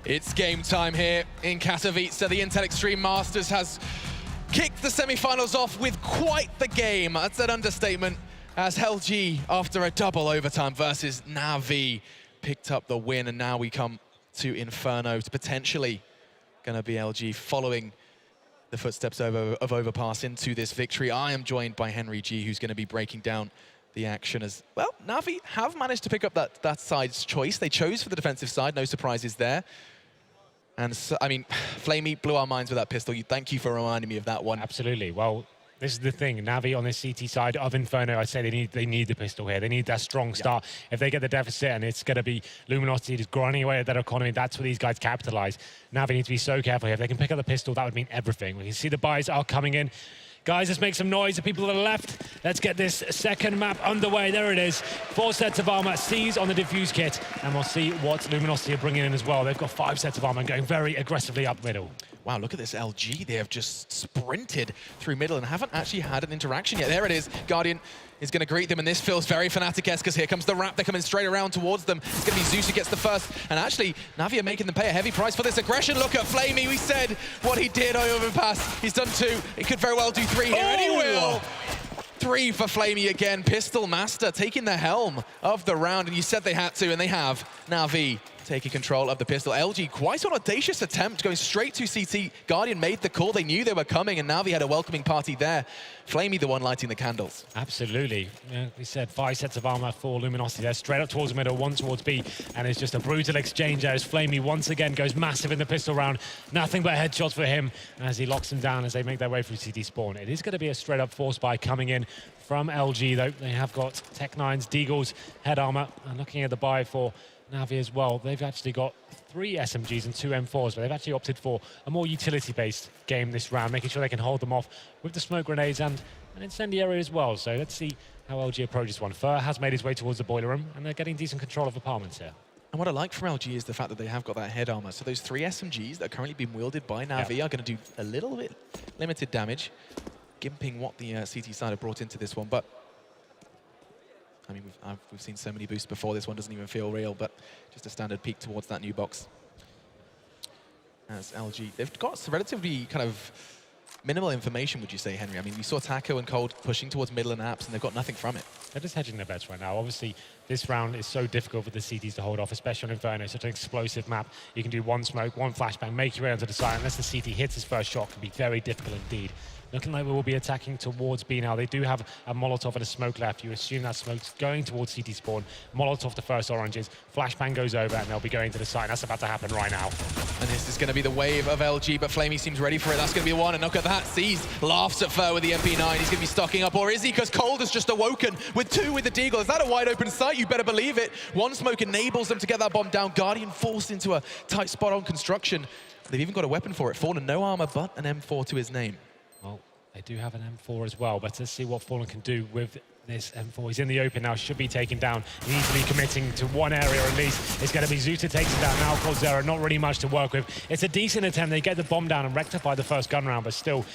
It's game time here in Katowice. The Intel Extreme Masters has kicked the semi-finals off with quite the game. That's an understatement, as LG, after a double overtime versus NaVi, picked up the win, and now we come to Inferno. It's potentially going to be LG following the footsteps of Overpass into this victory. I am joined by Henry G, who's going to be breaking down the action as well. NaVi have managed to pick up that side's choice. They chose for the defensive side, no surprises there. And so, I mean, Flamey blew our minds with that pistol. Thank you for reminding me of that one. Absolutely. Well, this is the thing. NaVi on this CT side of Inferno, I'd say they need the pistol here. They need that strong start. If they get the deficit and it's going to be Luminosity just grinding away at that economy, that's where these guys capitalize. NaVi need to be so careful here. If they can pick up the pistol, that would mean everything. We can see the buys are coming in. Guys, let's make some noise. The people to the left, let's get this second map underway. There it is. 4 sets of armor, C's on the diffuse kit, and we'll see what Luminosity are bringing in as well. They've got 5 sets of armor and going very aggressively up middle. Wow, look at this LG. They have just sprinted through middle and haven't actually had an interaction yet. There it is. Guardian is going to greet them, and this feels very Fnatic-esque, because here comes the Wrap. They're coming straight around towards them. It's going to be Zeus who gets the first. And actually, NaVi are making them pay a heavy price for this aggression. Look at Flamey. We said what he did on Overpass. He's done 2. He could very well do 3 here, and he will. 3 for Flamey again. Pistol Master taking the helm of the round, and you said they had to, and they have. NaVi taking control of the pistol. LG, quite an audacious attempt, going straight to CT. Guardian made the call. They knew they were coming, and NaVi had a welcoming party there. Flamey the one lighting the candles. Absolutely. Yeah, we said 5 sets of armor for Luminosity there, straight up towards the middle, 1 towards B, and it's just a brutal exchange there as Flamey once again goes massive in the pistol round. Nothing but headshots for him as he locks them down as they make their way through CT spawn. It is going to be a straight up force buy coming in from LG, though. They have got Tech-9's, Deagle's head armor, and looking at the buy for NaVi as well, they've actually got 3 SMGs and 2 M4s, but they've actually opted for a more utility-based game this round, making sure they can hold them off with the smoke grenades and an incendiary as well. So let's see how LG approaches one. Fur has made his way towards the boiler room, and they're getting decent control of apartments here. And what I like from LG is the fact that they have got that head armor. So those 3 SMGs that are currently being wielded by NaVi are going to do a little bit limited damage, gimping what the CT side have brought into this one. But I mean, we've seen so many boosts before. This one doesn't even feel real, but just a standard peek towards that new box. As LG, they've got some relatively kind of minimal information, would you say, Henry? I mean, we saw Taco and Cold pushing towards middle and apps, and they've got nothing from it. They're just hedging their bets right now. Obviously, this round is so difficult for the CTs to hold off, especially on Inferno. Such an explosive map. You can do 1 smoke, 1 flashbang, make your way onto the side. Unless the CT hits his first shot, it can be very difficult indeed. Looking like we will be attacking towards B now. They do have a Molotov and a smoke left. You assume that smoke's going towards CT spawn. Molotov the first oranges. Flashbang goes over, and they'll be going to the side. That's about to happen right now. And this is going to be the wave of LG, but Flamey seems ready for it. That's going to be 1, and look at that. Sees, laughs at Fur with the MP9. He's going to be stocking up, or is he? Because Cold has just awoken with 2 with the Deagle. Is that a wide open sight? You better believe it. 1 smoke enables them to get that bomb down. Guardian forced into a tight spot on construction. They've even got a weapon for it. Fallen, no armor, but an M4 to his name. Well, they do have an M4 as well, but let's see what Fallen can do with this M4. He's in the open now, should be taken down. He needs to be committing to 1 area at least. It's going to be Zeus who takes him down now. Coldzera, not really much to work with. It's a decent attempt. They get the bomb down and rectify the first gun round, but still,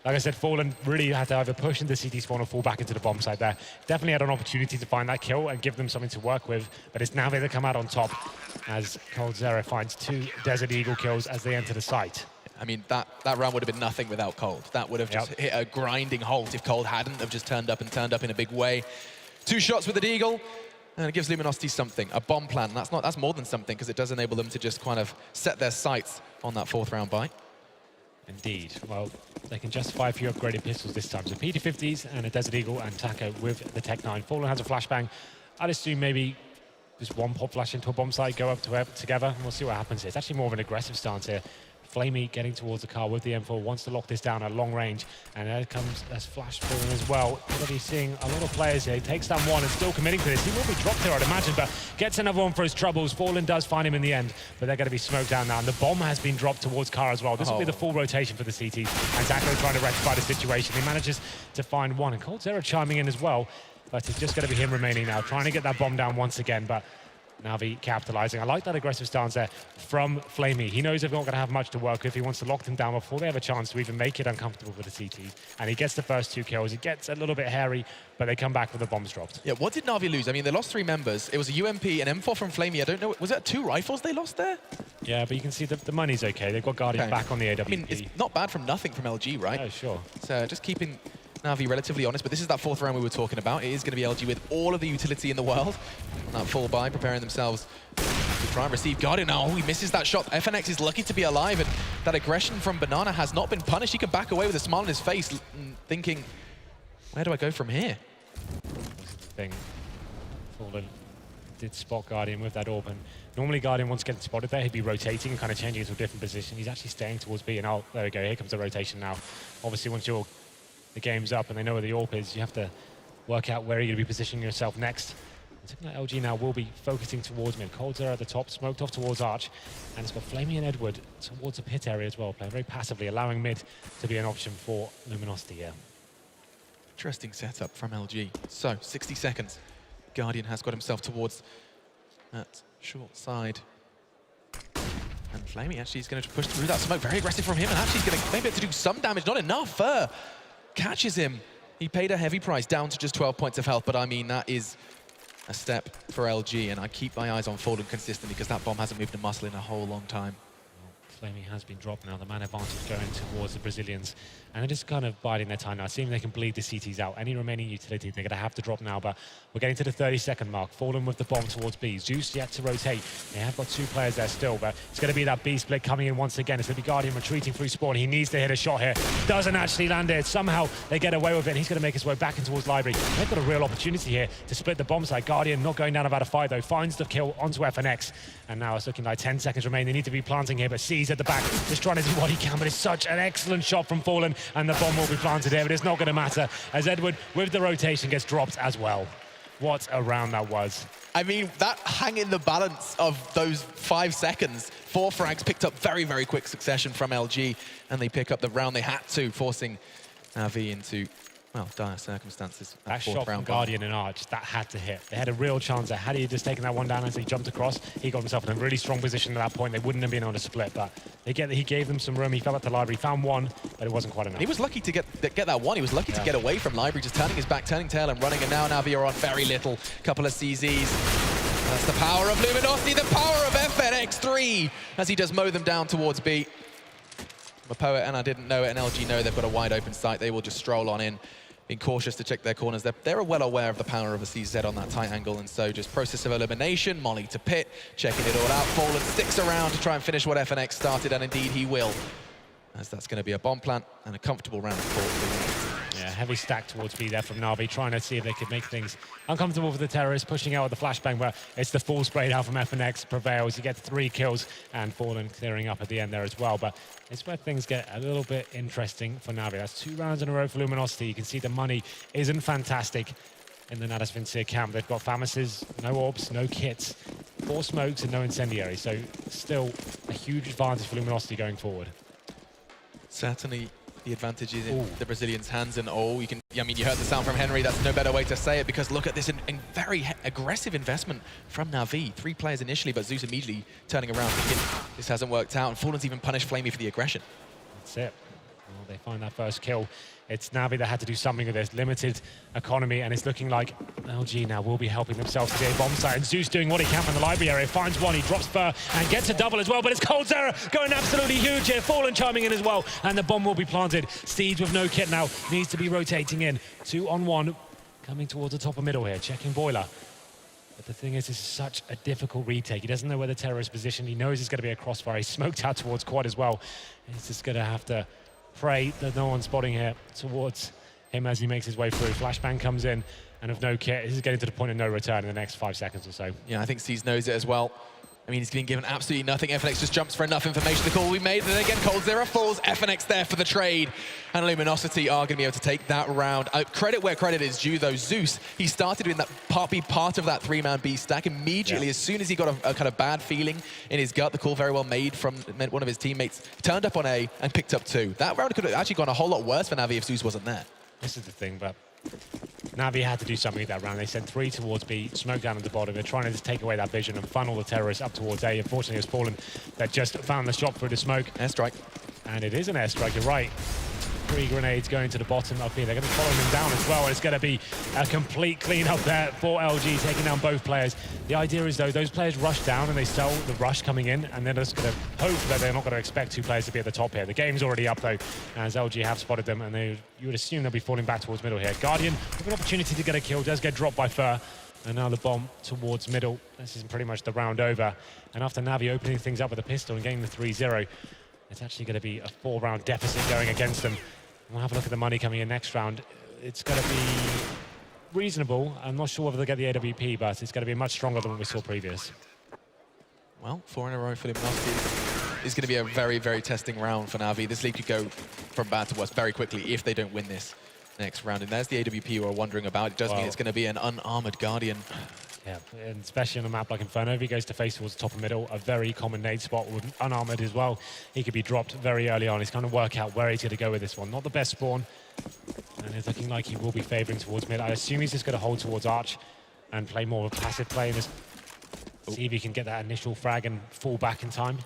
like I said, Fallen really had to either push into CT spawn or fall back into the bomb side there. Definitely had an opportunity to find that kill and give them something to work with, but it's NaVi that come out on top as Coldzera finds 2 Desert Eagle kills as they enter the site. I mean, that round would have been nothing without Cold. That would have just hit a grinding halt if Cold hadn't have just turned up in a big way. 2 shots with the Deagle, and it gives Luminosity something, a bomb plan. That's more than something, because it does enable them to just kind of set their sights on that 4th round buy. Indeed. Well, they can justify a few upgraded pistols this time. So PT-50s and a Desert Eagle and Taco with the Tech-9. Fallen has a flashbang. I'd assume maybe just 1 pop flash into a bomb site, go up together, and we'll see what happens here. It's actually more of an aggressive stance here. Flamey getting towards the car with the M4, wants to lock this down at long range, and there comes as flash falling as well. We're going to be seeing a lot of players here. He takes down 1 and still committing to this. He will be dropped here, I'd imagine, but gets another one for his troubles. Fallen does find him in the end, but they're going to be smoked down now, and the bomb has been dropped towards car as well. This will be the full rotation for the CTs, and Taco trying to rectify the situation. He manages to find 1, and Coldzera chiming in as well, but it's just going to be him remaining now, trying to get that bomb down once again, but NaVi capitalizing. I like that aggressive stance there from Flamey. He knows they're not going to have much to work with. He wants to lock them down before they have a chance to even make it uncomfortable for the CTs. And he gets the first 2 kills. It gets a little bit hairy, but they come back with the bombs dropped. Yeah, what did NaVi lose? I mean, they lost 3 members. It was a UMP, an M4 from Flamey. I don't know. Was that 2 rifles they lost there? Yeah, but you can see the money's okay. They've got Guardian back on the AWP. I mean, it's not bad from nothing from LG, right? Oh, sure. So just keeping NaVi relatively honest, but this is that 4th round we were talking about. It is going to be LG with all of the utility in the world. That full buy, preparing themselves to try and receive Guardian. Oh, he misses that shot. FNX is lucky to be alive, and that aggression from Banana has not been punished. He can back away with a smile on his face, thinking, where do I go from here? This is the thing. Fallen did spot Guardian with that orb, and normally Guardian, once getting spotted there, he'd be rotating and kind of changing into a different position. He's actually staying towards B, and oh, there we go. Here comes the rotation now. Obviously, once the game's up and they know where the AWP is, you have to work out where you're going to be positioning yourself next. Something like LG now will be focusing towards mid. Coldzera at the top, smoked off towards Arch, and it's got Flamey and Edward towards the pit area as well, playing very passively, allowing mid to be an option for Luminosity here. Interesting setup from LG. So, 60 seconds. Guardian has got himself towards that short side. And Flamey actually is going to push through that smoke. Very aggressive from him, and actually he's going to maybe have to do some damage. Not enough. Catches him. He paid a heavy price, down to just 12 points of health, but I mean, that is a step for LG, and I keep my eyes on Fallen consistently because that bomb hasn't moved a muscle in a whole long time. Flamey has been dropped now. The man advantage going towards the Brazilians. And they're just kind of biding their time now, seeing they can bleed the CTs out. Any remaining utility they're going to have to drop now, but we're getting to the 30-second mark. Fallen with the bomb towards B. Zeus yet to rotate. They have got 2 players there still, but it's going to be that B split coming in once again. It's going to be Guardian retreating through spawn. He needs to hit a shot here. Doesn't actually land it. Somehow they get away with it, and he's going to make his way back in towards Library. They've got a real opportunity here to split the bomb side. Guardian not going down about a fight, though. Finds the kill onto FNX. And now it's looking like 10 seconds remain. They need to be planting here, but C's at the back, just trying to do what he can, but it's such an excellent shot from Fallen, and the bomb will be planted here, but it's not going to matter as Edward, with the rotation, gets dropped as well. What a round that was. I mean, that hang in the balance of those 5 seconds. 4 frags picked up very, very quick succession from LG, and they pick up the round they had to, forcing NaVi into, well, dire circumstances. That shot from Guardian and Arch, that had to hit. They had a real chance there. Had he just taken that one down as he jumped across, he got himself in a really strong position at that point. They wouldn't have been able to split, but he gave them some room. He fell at the Library, found one, but it wasn't quite enough. He was lucky to get that one. He was lucky to get away from Library, just turning his back, turning tail and running, and now NaVi are on very little. Couple of CZs. That's the power of Luminosity, the power of FNX3, as he does mow them down towards B. I'm a poet and I didn't know it, and LG know they've got a wide open site. They will just stroll on in, being cautious to check their corners. They're well aware of the power of a CZ on that tight angle, and so just process of elimination, molly to pit, checking it all out. Fallen sticks around to try and finish what FNX started, and indeed he will, as that's going to be a bomb plant and a comfortable round for Yeah, heavy stack towards B there from NaVi, trying to see if they could make things uncomfortable for the terrorists, pushing out with the flashbang, but it's the full sprayed out from FNX prevails. You get 3 kills, and Fallen clearing up at the end there as well, but it's where things get a little bit interesting for NaVi. That's 2 rounds in a row for Luminosity. You can see the money isn't fantastic in the Nadas Vincere camp. They've got Famises, no orbs, no kits, 4 smokes and no incendiary, so still a huge advantage for Luminosity going forward. certainly the advantage is in the Brazilians' hands, and I mean, you heard the sound from Henry. That's no better way to say it, because look at this very aggressive investment from NaVi. 3 players initially, but Zeus immediately turning around thinking this hasn't worked out, and Fallen's even punished Flamey for the aggression. That's it. Well, they find that first kill. It's NaVi that had to do something with this limited economy, and it's looking like LG now will be helping themselves to the A bomb site. And Zeus doing what he can from the library area, finds one, he drops Fur and gets a double as well, but it's Coldzera going absolutely huge here. Fallen chiming in as well, and the bomb will be planted. Steeds with no kit now, needs to be rotating in. 2-on-1, coming towards the top of middle here, checking Boiler. But the thing is, this is such a difficult retake. He doesn't know where the terror is positioned. He knows it's going to be a crossfire. He's smoked out towards quad as well. He's just going to have to pray that no one's spotting here towards him as he makes his way through. Flashbang comes in, and of no kit, this is getting to the point of no return in the next 5 seconds or so. Yeah, I think C's knows it as well. I mean, he's been given absolutely nothing. FNX just jumps for enough information. The call we made, and then again, Coldzera falls. FNX there for the trade. And Luminosity are going to be able to take that round. Credit where credit is due, though. Zeus, he started in that part of that 3-man B stack immediately. As soon as he got a kind of bad feeling in his gut, the call very well made from one of his teammates, turned up on A and picked up 2. That round could have actually gone a whole lot worse for NaVi if Zeus wasn't there. This is the thing, but NaVi had to do something with that round. They sent 3 towards B, smoke down at the bottom. They're trying to just take away that vision and funnel the terrorists up towards A. Unfortunately, it's Fallen that just found the shot through the smoke. Airstrike. And it is an airstrike, you're right. 3 grenades going to the bottom up here. They're going to follow them down as well. And it's going to be a complete clean-up there for LG, taking down both players. The idea is, though, those players rush down and they sell the rush coming in, and they're just going to hope that they're not going to expect 2 players to be at the top here. The game's already up, though, as LG have spotted them, and you would assume they'll be falling back towards middle here. Guardian with an opportunity to get a kill, does get dropped by Fur. And now the bomb towards middle. This is pretty much the round over. And after NaVi opening things up with a pistol and getting the 3-0, it's actually going to be a 4-round deficit going against them. We'll have a look at the money coming in next round. It's going to be reasonable. I'm not sure whether they'll get the AWP, but it's going to be much stronger than what we saw previous. Well, 4 in a row for Luminosity is going to be a very, very testing round for NaVi. This league could go from bad to worse very quickly if they don't win this next round. And there's the AWP you are wondering about. It does mean it's going to be an unarmored Guardian. Yeah, and especially on a map like Inferno, if he goes to face towards the top and middle, a very common nade spot with unarmored as well. He could be dropped very early on. He's trying to work out where he's going to go with this one. Not the best spawn, and it's looking like he will be favouring towards mid. I assume he's just going to hold towards Arch and play more of a passive play and just see if he can get that initial frag and fall back in time.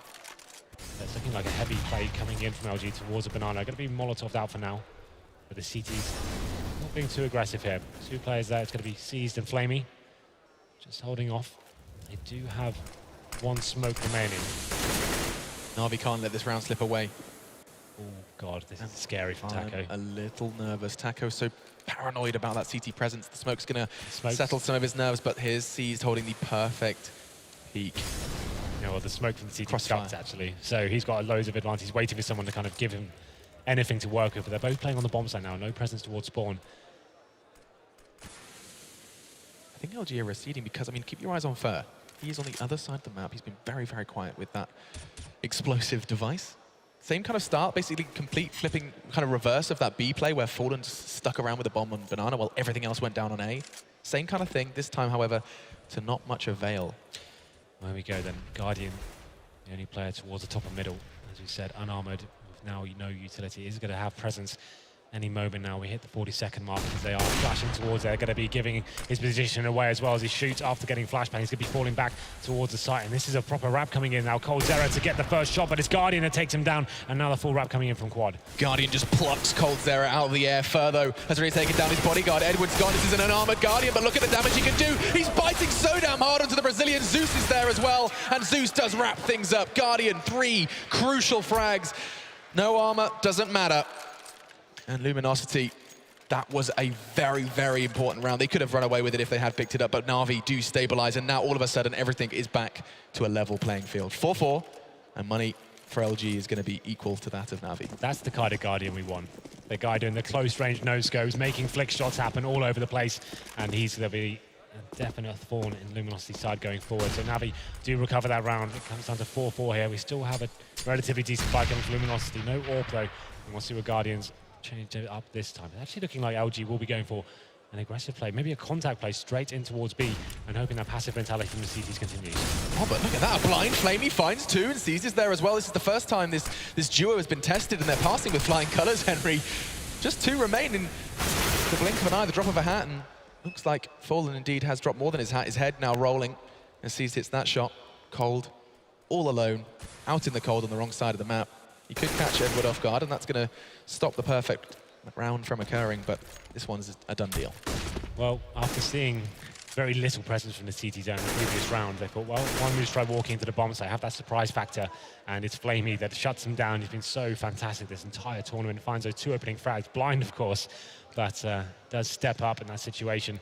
It's looking like a heavy play coming in from LG towards a banana. Going to be Molotov'd out for now, but the CT's not being too aggressive here. 2 players there. It's going to be Seized and Flamey. Just holding off. They do have 1 smoke remaining. NaVi can't let this round slip away. Oh God, this is scary for Taco. A little nervous. Taco's so paranoid about that CT presence. The smoke's going to settle some of his nerves, but here's Seized holding the perfect peak. You know, well, the smoke from the CT sucked, actually. So he's got loads of advantage. He's waiting for someone to kind of give him anything to work with. But they're both playing on the bomb site now. No presence towards spawn. I think LG are receding because, I mean, keep your eyes on Fur. He is on the other side of the map. He's been very, very quiet with that explosive device. Same kind of start, basically complete flipping kind of reverse of that B play where Fallen stuck around with a bomb on Banana while everything else went down on A. Same kind of thing, this time, however, to not much avail. There we go then. Guardian, the only player towards the top of middle. As we said, unarmored, with now no utility, is going to have presence any moment now. We hit the 40-second mark as they are flashing towards. They're going to be giving his position away as well as he shoots after getting flashbang. He's going to be falling back towards the site, and this is a proper wrap coming in now. coldzera to get the first shot, but it's Guardian that takes him down, and now the full wrap coming in from Quad. Guardian just plucks coldzera out of the air. Furtho has already taken down his bodyguard. Edward's gone. This is an unarmored Guardian, but look at the damage he can do. He's biting so damn hard onto the Brazilian. Zeus is there as well, and Zeus does wrap things up. Guardian, 3 crucial frags. No armor, doesn't matter. And Luminosity, that was a very, very important round. They could have run away with it if they had picked it up, but NaVi do stabilize, and now all of a sudden everything is back to a level playing field. 4-4, and money for LG is going to be equal to that of NaVi. That's the kind of Guardian we want. The guy doing the close-range no-scopes, making flick shots happen all over the place, and he's going to be a definite thorn in Luminosity's side going forward. So NaVi do recover that round. It comes down to 4-4 here. We still have a relatively decent fight coming from Luminosity. No AWP, though, and we'll see what Guardians change it up this time. It's actually looking like LG will be going for an aggressive play, maybe a contact play straight in towards B, and hoping that passive mentality from the CTs continues. Oh, but look at that, a blind Flamey finds 2 and seizes there as well. This is the first time this duo has been tested, and they're passing with flying colors, Henry. Just 2 remain in the blink of an eye, the drop of a hat, and looks like Fallen indeed has dropped more than his hat. His head now rolling, and Seized hits that shot. Cold, all alone, out in the cold on the wrong side of the map. He could catch Edward off guard, and that's going to stop the perfect round from occurring, but this one's a done deal. Well, after seeing very little presence from the CT zone in the previous round, they thought, well, why don't we just try walking into the bomb site, have that surprise factor, and it's Flamey that shuts him down. He's been so fantastic this entire tournament, finds those 2 opening frags, blind, of course, but does step up in that situation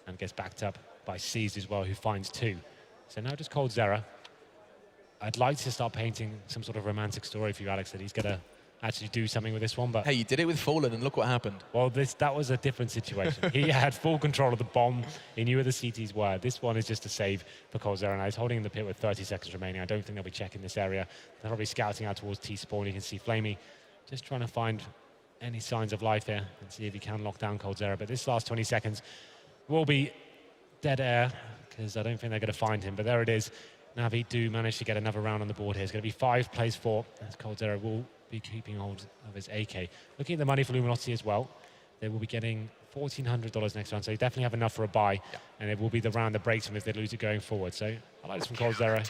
and gets backed up by Seized as well, who finds 2. So now just coldzera. I'd like to start painting some sort of romantic story for you, Alex, that he's going to actually do something with this one. But hey, you did it with Fallen, and look what happened. Well, that was a different situation. He had full control of the bomb. He knew where the CTs were. This one is just a save for coldzera, and he's holding in the pit with 30 seconds remaining. I don't think they'll be checking this area. They're probably scouting out towards T-spawn. You can see Flamey just trying to find any signs of life here and see if he can lock down coldzera. But this last 20 seconds will be dead air, because I don't think they're going to find him. But there it is. NaVi do manage to get another round on the board here. It's going to be 5 plays 4, as coldzera will be keeping hold of his AK. Looking at the money for Luminosity as well, they will be getting $1,400 next round, so you definitely have enough for a buy, and it will be the round that breaks him if they lose it going forward. So I like this from coldzera,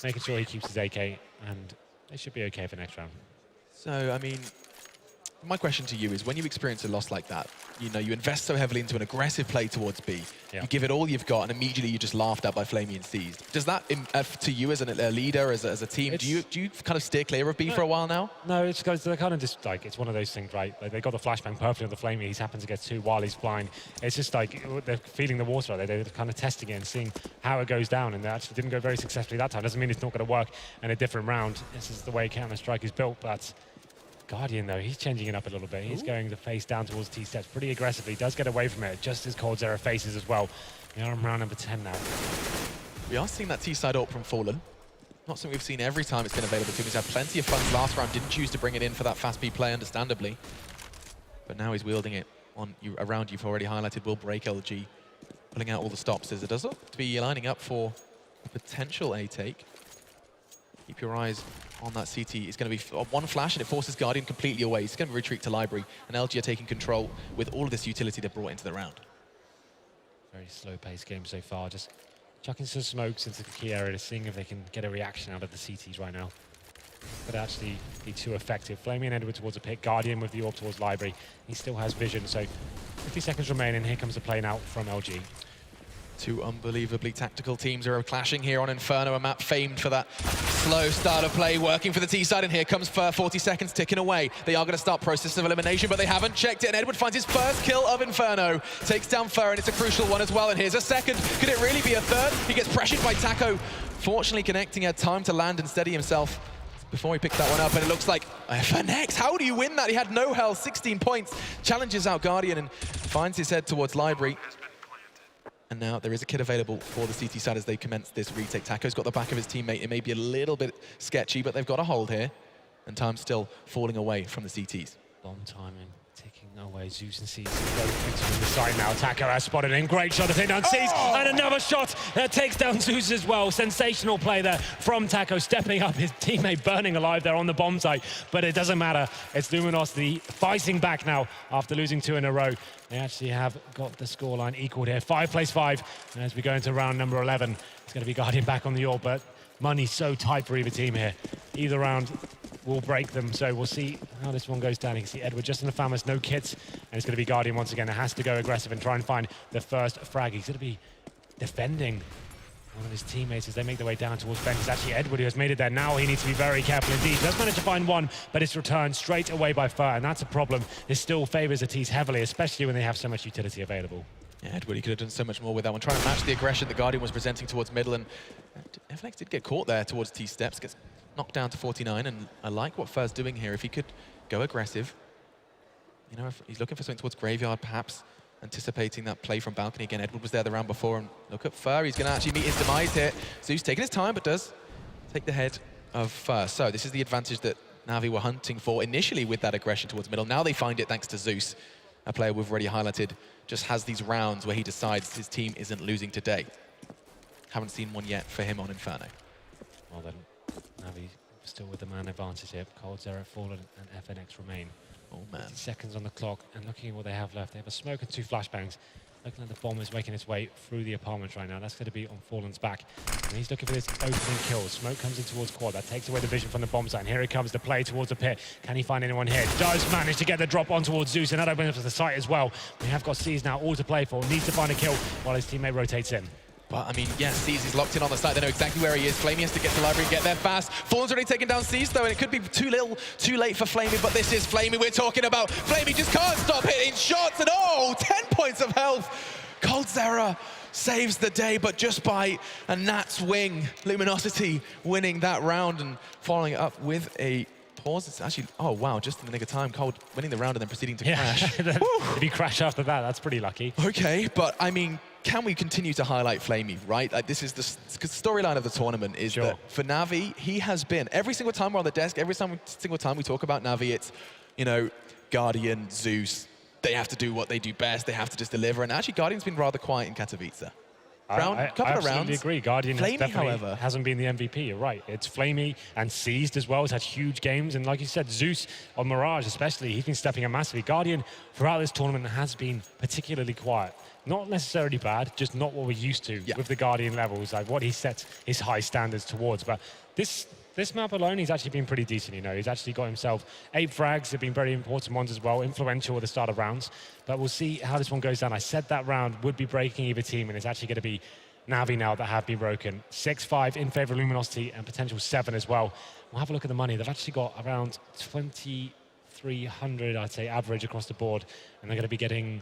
making sure he keeps his AK, and they should be okay for next round. So, I mean, my question to you is, when you experience a loss like that, you know, you invest so heavily into an aggressive play towards B, you give it all you've got, and immediately you're just laughed at by Flamey and seized. Does that, to you as a leader, as a team, do you kind of steer clear of B for a while now? No, it's because they're kind of just like, it's one of those things, right? Like, they got the flashbang perfectly on the Flamey. He's happened to get 2 while he's flying. It's just like they're feeling the water out there. They're kind of testing it and seeing how it goes down, and they actually didn't go very successfully that time. Doesn't mean it's not going to work in a different round. This is the way Counter-Strike is built, but Guardian, though, he's changing it up a little bit. He's going the face down towards T-steps pretty aggressively. Does get away from it, just as coldzera faces as well. We are on round number 10 now. We are seeing that T-side AWP from Fallen. Not something we've seen every time it's been available to him. He's had plenty of funds last round, didn't choose to bring it in for that fast B play, understandably. But now he's wielding it on you, around you've already highlighted, will break LG, pulling out all the stops as it does look to be lining up for a potential A take. Keep your eyes on that CT. It's going to be one flash and it forces Guardian completely away. He's going to retreat to Library, and LG are taking control with all of this utility they've brought into the round. Very slow-paced game so far. Just chucking some smokes into the key area, seeing if they can get a reaction out of the CTs right now. But actually be too effective. Flamey and Edward towards a pick. Guardian with the AWP towards Library. He still has vision, so 50 seconds remain, and here comes the play now from LG. 2 unbelievably tactical teams are clashing here on Inferno, a map famed for that slow start of play, working for the T-side, and here comes Fur, 40 seconds ticking away. They are going to start process of elimination, but they haven't checked it, and Edward finds his first kill of Inferno. Takes down Fur, and it's a crucial one as well, and here's a second. Could it really be a third? He gets pressured by Taco. Fortunately connecting, had time to land and steady himself before he picked that one up, and it looks like FNX, how do you win that? He had no health, 16 points, challenges out Guardian and finds his head towards Library. And now there is a kit available for the CT side as they commence this retake. Taco's got the back of his teammate. It may be a little bit sketchy, but they've got a hold here. And time's still falling away from the CTs. Long timing, taking away Zeus and Seas. From the side now. Taco has spotted him. Great shot to take down Seas. And another shot that takes down Zeus as well. Sensational play there from Taco, stepping up, his teammate burning alive there on the bomb site. But it doesn't matter. It's Luminosity fighting back now after losing 2 in a row. They actually have got the scoreline equaled here. 5 plays 5. And as we go into round number 11, it's going to be Guardian back on the AWP, but money's so tight for either team here. Either round will break them, so we'll see how this one goes down. You can see Edward just in the Famous, no kits, and it's going to be Guardian once again. It has to go aggressive and try and find the first frag. He's going to be defending one of his teammates as they make their way down towards Ben. It's actually Edward who has made it there. Now he needs to be very careful indeed. He does manage to find one, but it's returned straight away by Fur, and that's a problem. This still favors the T's heavily, especially when they have so much utility available. Yeah, Edward, he could have done so much more with that one. Trying to match the aggression that Guardian was presenting towards middle, and FNX did get caught there towards T-steps, gets knocked down to 49, and I like what Fur's doing here. If he could go aggressive, you know, if he's looking for something towards Graveyard, perhaps anticipating that play from balcony again. Edward was there the round before, and look at Fur, he's going to actually meet his demise here. Zeus taking his time, but does take the head of Fur. So this is the advantage that NaVi were hunting for initially with that aggression towards middle. Now they find it thanks to Zeus, a player we've already highlighted, just has these rounds where he decides his team isn't losing today. Haven't seen one yet for him on Inferno. Well then, NaVi still with the man advantage here. coldzera, Fallen, and FNX remain. Oh man. 50 seconds on the clock, and looking at what they have left, they have a smoke and 2 flashbangs. Looking at the bomb is making its way through the apartment right now. That's going to be on Fallen's back. And he's looking for this opening kill. Smoke comes in towards quad. That takes away the vision from the bomb site. And here it comes, the play towards the pit. Can he find anyone here? Does manage to get the drop on towards Zeus, and that opens up the site as well. We have got Seas now all to play for. Needs to find a kill while his teammate rotates in. But, I mean, yes, Seas is locked in on the site. They know exactly where he is. Flamey has to get to Library and get there fast. Fallen's already taken down Seas, though, and it could be too little, too late for Flamey, but this is Flamey we're talking about. Flamey just can't stop hitting shots, and 10 points of health. coldzera saves the day, but just by a gnat's wing. Luminosity winning that round and following it up with a pause. It's actually, oh wow, just in the nick of time. Cold winning the round and then proceeding to crash. If you crash after that, that's pretty lucky. Okay, but I mean, can we continue to highlight Flamey, right? Like, this is the storyline of the tournament is that for NaVi, he has been, every single time we're on the desk, every single time we talk about NaVi, it's, you know, Guardian, Zeus, they have to do what they do best, they have to just deliver, and actually Guardian's been rather quiet in Katowice. couple I of rounds. absolutely agree. Guardian Flamey, definitely however, hasn't been the MVP. You're right. It's Flamey and Seized as well. He's had huge games. And like you said, Zeus on Mirage especially, he's been stepping up massively. Guardian throughout this tournament has been particularly quiet. Not necessarily bad, just not what we're used to with the Guardian levels, like what he sets his high standards towards. But this map alone, he's actually been pretty decent, you know. He's actually got himself 8 frags. They've been very important ones as well, influential at the start of rounds. But we'll see how this one goes down. I said that round would be breaking either team, and it's actually going to be NaVi now that have been broken. 6-5 in favor of Luminosity and potential 7 as well. We'll have a look at the money. They've actually got around 2,300, I'd say, average across the board, and they're going to be getting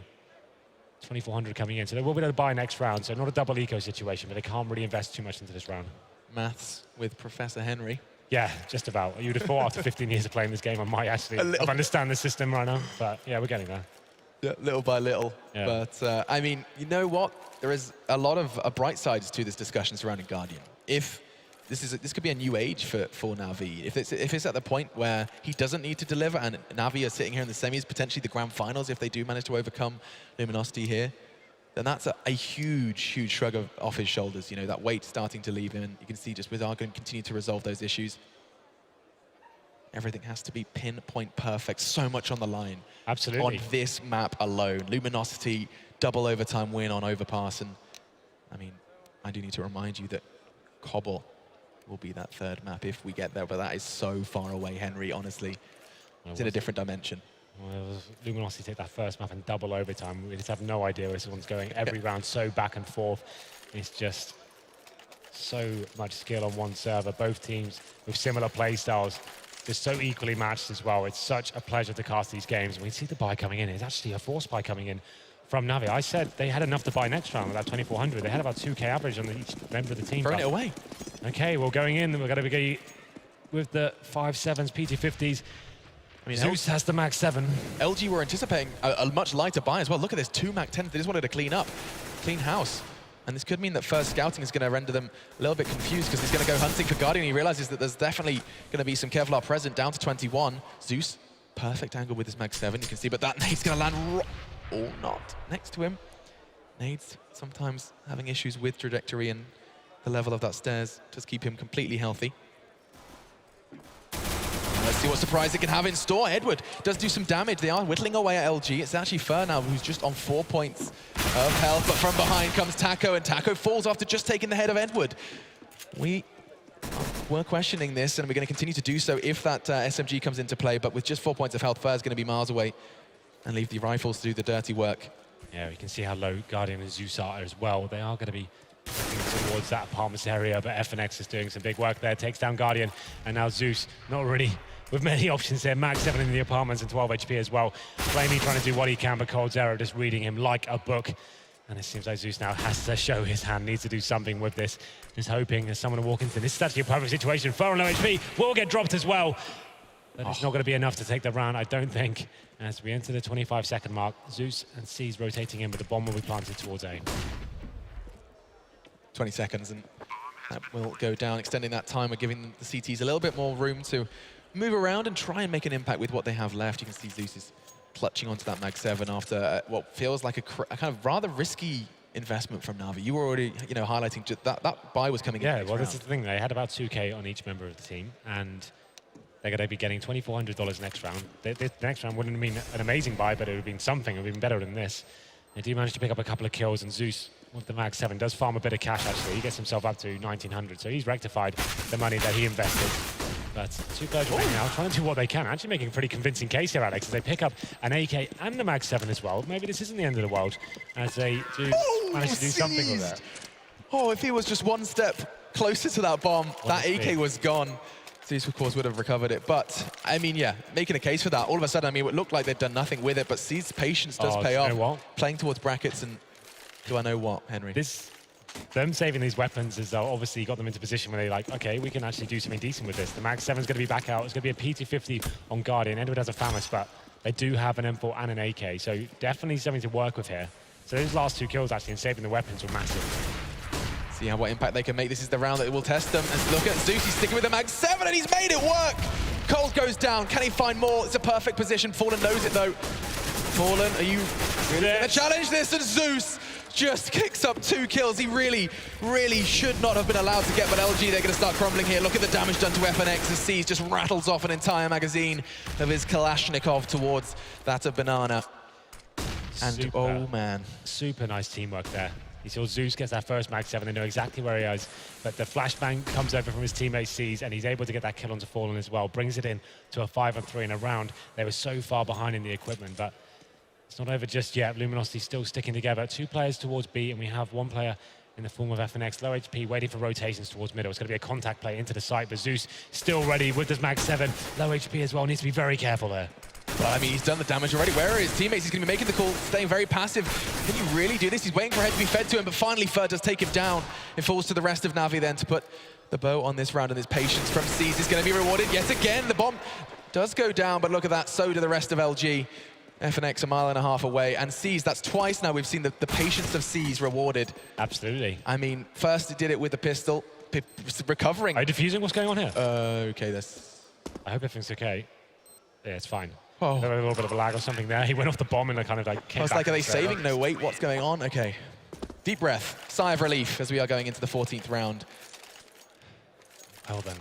2,400 coming in. So they will be able to buy next round. So not a double eco situation, but they can't really invest too much into this round. Maths with Professor Henry. Yeah, just about. You'd have thought after 15 years of playing this game, I might actually understand the system right now. But yeah, we're getting there. Yeah, little by little. Yeah. But I mean, you know what? There is a lot of bright sides to this discussion surrounding Guardian. If this could be a new age for NaVi. If it's at the point where he doesn't need to deliver, and NaVi are sitting here in the semis, potentially the grand finals, if they do manage to overcome Luminosity here, then that's a huge, huge shrug off his shoulders. You know, that weight starting to leave him, and you can see just with Argon continue to resolve those issues. Everything has to be pinpoint perfect. So much on the line. Absolutely. On this map alone. Luminosity, double overtime win on Overpass. And I mean, I do need to remind you that Cobble will be that third map if we get there, but that is so far away, Henry, honestly. It's in a different dimension. Well, Luminosity take that first map and double overtime. We just have no idea where this one's going. Every round so back and forth. It's just so much skill on one server. Both teams with similar play styles. Just so equally matched as well. It's such a pleasure to cast these games. We see the buy coming in. It's actually a force buy coming in from NaVi. I said they had enough to buy next round with that 2,400. They had about 2K average on each member of the team. Throwing it away. Okay, well, going in, we're going to be with the 5.7s, PT50s. I mean, Zeus has the Max 7. LG were anticipating a much lighter buy as well. Look at this, 2 Max 10s. They just wanted to clean up, clean house. And this could mean that first scouting is going to render them a little bit confused because he's going to go hunting for Guardian. He realizes that there's definitely going to be some Kevlar present, down to 21. Zeus, perfect angle with his Mag 7, you can see, but that nade's going to land or not next to him. Nades sometimes having issues with trajectory and the level of that stairs. Just keep him completely healthy. Let's see what surprise it can have in store. Edward does do some damage. They are whittling away at LG. It's actually Fer now who's just on 4 points of health, but from behind comes Taco, and Taco falls after just taking the head of Edward. We were questioning this, and we're going to continue to do so if that SMG comes into play, but with just 4 points of health, Fer's going to be miles away and leave the rifles to do the dirty work. Yeah, we can see how low Guardian and Zeus are as well. They are going to be looking towards that apartments area, but FNX is doing some big work there. Takes down Guardian, and now Zeus, not really with many options there. Max 7 in the apartments and 12 HP as well. Flamey trying to do what he can, but Cold Zero just reading him like a book. And it seems like Zeus now has to show his hand, needs to do something with this. Just hoping there's someone to walk into. This is actually a perfect situation. Fer on low HP will get dropped as well. But it's not going to be enough to take the round, I don't think. As we enter the 25-second mark, Zeus and C's rotating in, but the bomb will be planted towards A. 20 seconds, and that will go down, extending that time. We're giving the CTs a little bit more room to move around and try and make an impact with what they have left. You can see Zeus is clutching onto that Mag 7 after what feels like a kind of rather risky investment from NaVi. You were already, you know, highlighting that buy was coming in. Yeah, well, this is the thing. They had about 2K on each member of the team, and they're going to be getting $2,400 next round. The next round wouldn't have been an amazing buy, but it would have been something. It would have been better than this. They do manage to pick up a couple of kills, and Zeus with the Mag 7 does farm a bit of cash, actually. He gets himself up to 1,900, so he's rectified the money that he invested. But two players right now trying to do what they can, actually making a pretty convincing case here, Alex, as they pick up an AK and the Mag 7 as well. Maybe this isn't the end of the world, as they do manage to do something with that. Oh, if he was just one step closer to that bomb, that AK was gone. Zeus, of course, would have recovered it. But, I mean, yeah, making a case for that. All of a sudden, I mean, it looked like they'd done nothing with it, but C's patience does pay off. Playing towards brackets, and do I know what, Henry? Them saving these weapons has obviously got them into a position where they're like, okay, we can actually do something decent with this. The Mag 7's going to be back out. It's going to be a PT50 on Guardian. Edward has a FAMAS, but they do have an M4 and an AK, so definitely something to work with here. So those last two kills, actually, and saving the weapons were massive. See what impact they can make. This is the round that will test them. And look at Zeus, he's sticking with the Mag 7, and he's made it work! Cold goes down. Can he find more? It's a perfect position. Fallen knows it, though. Fallen, are you really going to challenge this? And Zeus just kicks up 2 kills. He really, really should not have been allowed to get, but LG, they're going to start crumbling here. Look at the damage done to FNX as C's just rattles off an entire magazine of his Kalashnikov towards that of Banana. And oh man. Super nice teamwork there. You saw Zeus gets that first mag 7, they know exactly where he is, but the flashbang comes over from his teammate C's, and he's able to get that kill onto Fallen as well, brings it in to a 5-on-3 in a round. They were so far behind in the equipment, but it's not over just yet. Luminosity still sticking together. 2 players towards B, and we have 1 player in the form of FNX, low HP, waiting for rotations towards middle. It's going to be a contact play into the site, but Zeus still ready with his mag 7, low HP as well, needs to be very careful there. Well, I mean, he's done the damage already. Where are his teammates? He's going to be making the call, staying very passive. Can you really do this? He's waiting for head to be fed to him, but finally Fer does take him down. It falls to the rest of NaVi then to put the bow on this round, and his patience from C's is going to be rewarded yet again. The bomb does go down, but look at that. So do the rest of LG. FNX a mile and a half away, and C's, that's twice now we've seen the patience of C's rewarded. Absolutely. I mean, first he did it with the pistol, recovering. Are you defusing? What's going on here? Okay, that's... I hope everything's okay. Yeah, it's fine. Oh. There was a little bit of a lag or something there. He went off the bomb and kind of like came I was back like, are they straight saving? up. No, wait, what's going on? Okay. Deep breath, sigh of relief as we are going into the 14th round. Well then.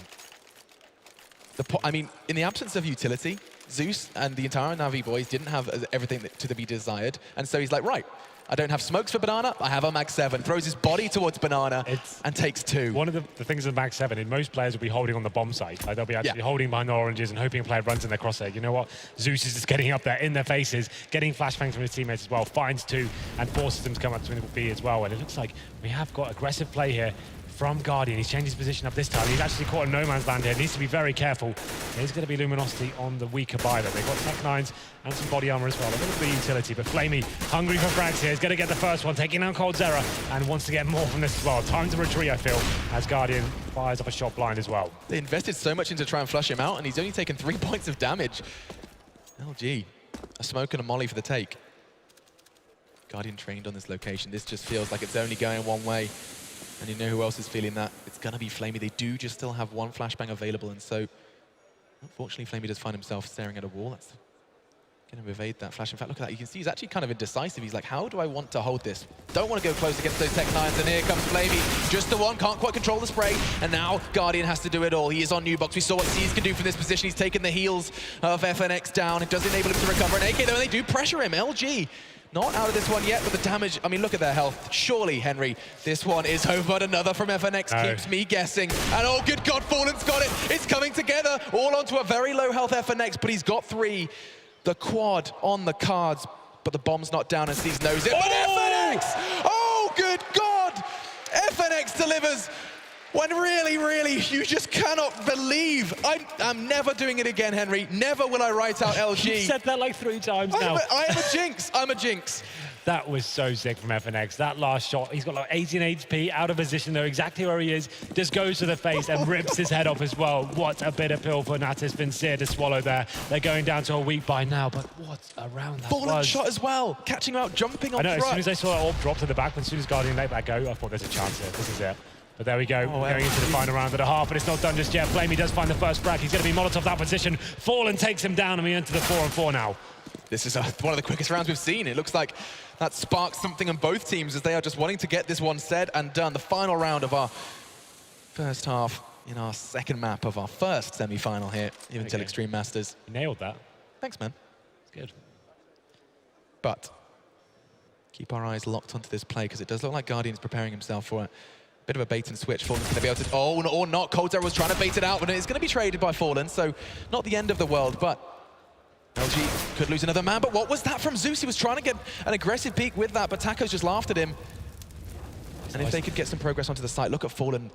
I mean, in the absence of utility, Zeus and the entire NaVi boys didn't have everything to be desired. And so he's like, right, I don't have smokes for Banana, I have a mag 7. Throws his body towards Banana and takes 2. One of the things with mag 7, most players will be holding on the bomb site. Like they'll be actually holding behind the oranges and hoping a player runs in their crosshair. You know what? Zeus is just getting up there in their faces, getting flashbangs from his teammates as well, finds 2 and forces them to come up to B as well. And it looks like we have got aggressive play here from Guardian. He's changed his position up this time. He's actually caught a no man's land here. Needs to be very careful. There's going to be Luminosity on the weaker buy though. They've got Tech 9s and some body armor as well. A little bit of utility, but Flamey, hungry for frags here. He's going to get the first one, taking down Cold Zera, and wants to get more from this as well. Time to retreat, I feel, as Guardian fires off a shot blind as well. They invested so much into try and flush him out, and he's only taken 3 points of damage. LG, a smoke and a molly for the take. Guardian trained on this location. This just feels like it's only going one way. And you know who else is feeling that? It's going to be Flamey. They do just still have 1 flashbang available, and so unfortunately Flamey does find himself staring at a wall. That's going to evade that flash. In fact, look at that. You can see he's actually kind of indecisive. He's like, how do I want to hold this? Don't want to go close against those Tech 9s, and here comes Flamey. Just the one, can't quite control the spray, and now Guardian has to do it all. He is on new box. We saw what C's can do from this position. He's taken the heels of FNX down. It does enable him to recover, and AK, though, they do pressure him. LG not out of this one yet, but the damage, I mean, look at their health. Surely, Henry, this one is over, but another from FNX keeps me guessing. And oh, good God, Fallen's got it. It's coming together, all onto a very low health FNX, but he's got 3. The quad on the cards, but the bomb's not down and C's knows it. But FNX! Oh, good God! FNX delivers when really, you just cannot believe. I'm never doing it again, Henry. Never will I write out LG. You said that like 3 times now. I am a jinx. I'm a jinx. That was so sick from FNX. That last shot, he's got like 18 HP, out of position there, exactly where he is. Just goes to the face and rips his head off as well. What a bitter pill for Natis Vincere to swallow there. They're going down to a weak buy now, but what a round that Fallen was. shot as well, catching him out, jumping on I know, truck. as soon as I saw that orb drop to the back, as soon as Guardian let that go, I thought there's a chance here. This is it. But there we go, going into the final round at a half, but it's not done just yet. Flamey does find the first frag. He's going to be Molotov that position. Fallen takes him down, and we enter the 4-on-4 now. This is one of the quickest rounds we've seen. It looks like that sparks something on both teams as they are just wanting to get this one said and done. The final round of our first half in our second map of our first semi-final here, even till Extreme Masters. You nailed that. Thanks, man. It's good. But keep our eyes locked onto this play because it does look like Guardian's preparing himself for a bit of a bait and switch. Fallen's going to be able to... Oh, or not. Cold Zera was trying to bait it out, but it's going to be traded by Fallen, so not the end of the world, but LG could lose another man. But what was that from Zeus? He was trying to get an aggressive peek with that, but Taco's just laughed at him. And if they could get some progress onto the site, look at Fallen.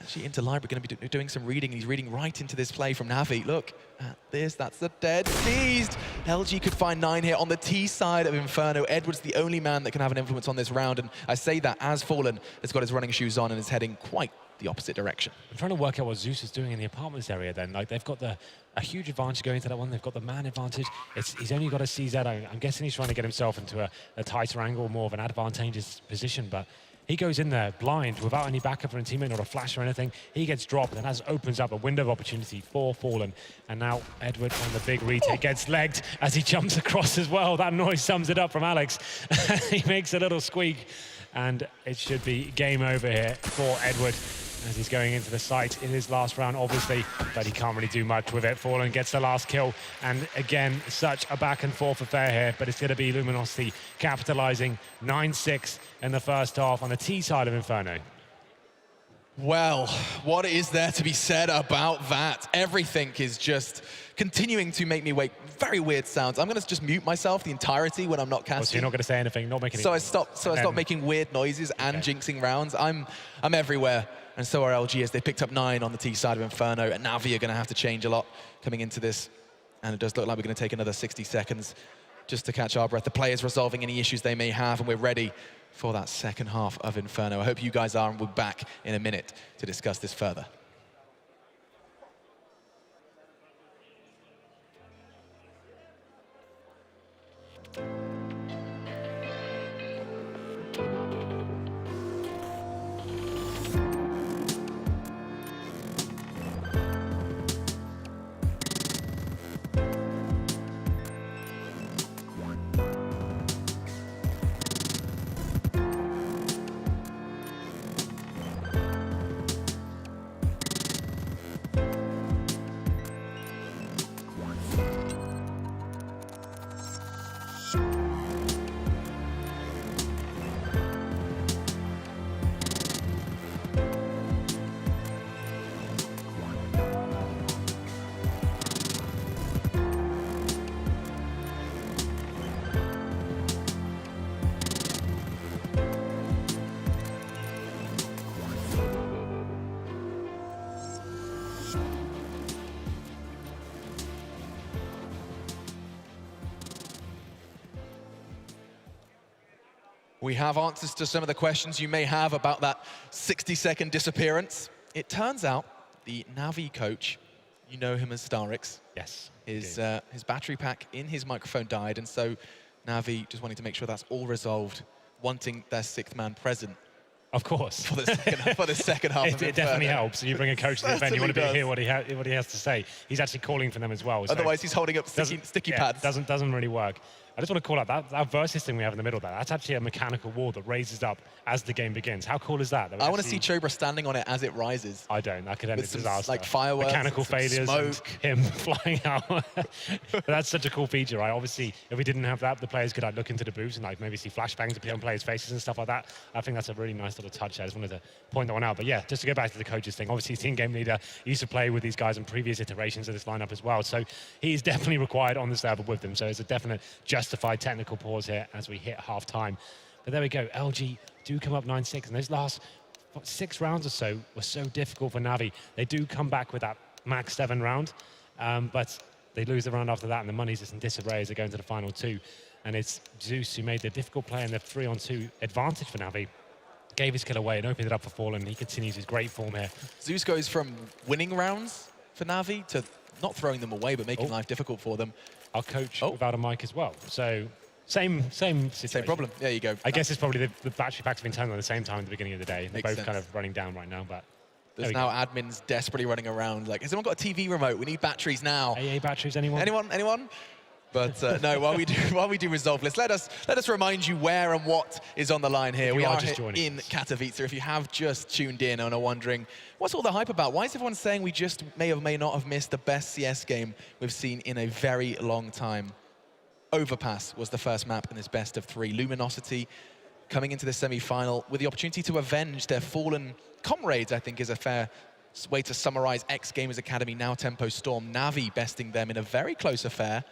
Actually into library, going to be doing some reading. He's reading right into this play from NaVi. Look at this, that's the dead seized. LG could find 9 here on the T side of Inferno. Edward's the only man that can have an influence on this round, and I say that as Fallen has got his running shoes on and is heading quite the opposite direction. I'm trying to work out what Zeus is doing in the apartments area then. Like, they've got a huge advantage going into that one. They've got the man advantage. He's only got a CZ. I'm guessing he's trying to get himself into a tighter angle, more of an advantageous position, but He goes in there blind without any backup from a teammate, not a flash or anything. He gets dropped, and that opens up a window of opportunity for Fallen. And now Edward on the big retake gets legged as he jumps across as well. That noise sums it up from Alex. He makes a little squeak, and it should be game over here for Edward as he's going into the site in his last round, obviously, but he can't really do much with it. Fallen gets the last kill, and again, such a back and forth affair here, but it's going to be Luminosity capitalizing 9-6 in the first half on the T side of Inferno. Well, what is there to be said about that? Everything is just continuing to make me wake very weird sounds. I'm going to just mute myself the entirety when I'm not casting. So you're not going to say anything, not making. So I stop making weird noises and jinxing rounds. I'm everywhere, and so are LG as they picked up 9 on the T side of Inferno, and NaVi are going to have to change a lot coming into this, and it does look like we're going to take another 60 seconds just to catch our breath. The players resolving any issues they may have, and we're ready for that second half of Inferno. I hope you guys are, and we'll be back in a minute to discuss this further. We have answers to some of the questions you may have about that 60-second disappearance. It turns out the NaVi coach, you know him as Starix. Yes. His battery pack in his microphone died, and so NaVi just wanting to make sure that's all resolved, wanting their 6th man present. Of course. For the second half of it definitely helps. You bring a coach to the event, you want to hear what he has to say. He's actually calling for them as well. So otherwise, he's holding up sticky pads. Doesn't really work. I just want to call out that versus thing we have in the middle there. That's actually a mechanical wall that raises up as the game begins. How cool is that? I want to see Chobra standing on it as it rises. I don't. That could end in disaster. Like fireworks, mechanical failures, smoke, and him flying out. But that's such a cool feature, right? Obviously, if we didn't have that, the players could look into the booths and maybe see flashbangs appear on players' faces and stuff like that. I think that's a really nice little touch. I just wanted to point that one out. But yeah, just to go back to the coaches thing. Obviously, team game leader used to play with these guys in previous iterations of this lineup as well. So he's definitely required on the server with them. So it's a definite justified technical pause here as we hit half-time. But there we go. LG do come up 9-6, and those last 6 rounds or so were so difficult for NaVi. They do come back with that max 7 round, but they lose the round after that, and the money's just in disarray as they go into the final 2. And it's Zeus who made the difficult play in the 3-on-2 advantage for NaVi, gave his kill away and opened it up for Fallen. He continues his great form here. Zeus goes from winning rounds for NaVi to not throwing them away, but making life difficult for them. Our coach without a mic as well. So same situation. Same problem. There you go. I guess it's probably the battery packs have been turned on at the same time at the beginning of the day. They're both sense. kind of running down right now, but there's now admins desperately running around like, has anyone got a TV remote? We need batteries now. AA batteries, anyone? Anyone? But no, while we do resolve this, let us remind you where and what is on the line here. We are in Katowice. If you have just tuned in and are wondering, what's all the hype about? Why is everyone saying we just may or may not have missed the best CS game we've seen in a very long time? Overpass was the first map in this best of 3. Luminosity coming into the semi-final with the opportunity to avenge their fallen comrades, I think is a fair way to summarize X Gamers Academy, now Tempo Storm. NaVi besting them in a very close affair.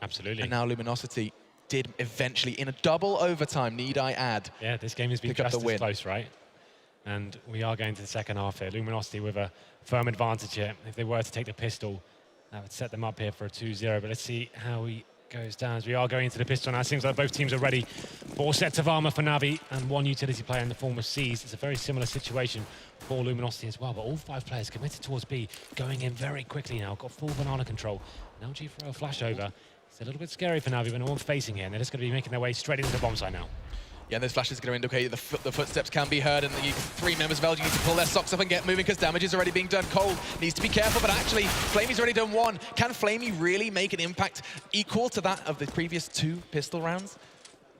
Absolutely. And now Luminosity did eventually, in a double overtime, need I add. Yeah, this game has been just as close, right? And we are going to the second half here. Luminosity with a firm advantage here. If they were to take the pistol, that would set them up here for a 2-0. But let's see how he goes down as we are going into the pistol now. It seems like both teams are ready. 4 sets of armor for NaVi and 1 utility player in the form of C's. It's a very similar situation for Luminosity as well, but all 5 players committed towards B, going in very quickly now. Got full banana control. Now G throw a flash over. It's a little bit scary for NaVi, but no one's facing here, and they're just going to be making their way straight into the bomb site now. Yeah, and those flashes are going to indicate the footsteps can be heard, and the 3 members of LG need to pull their socks up and get moving because damage is already being done. Cold needs to be careful, but actually, Flamey's already done 1. Can Flamey really make an impact equal to that of the previous 2 pistol rounds?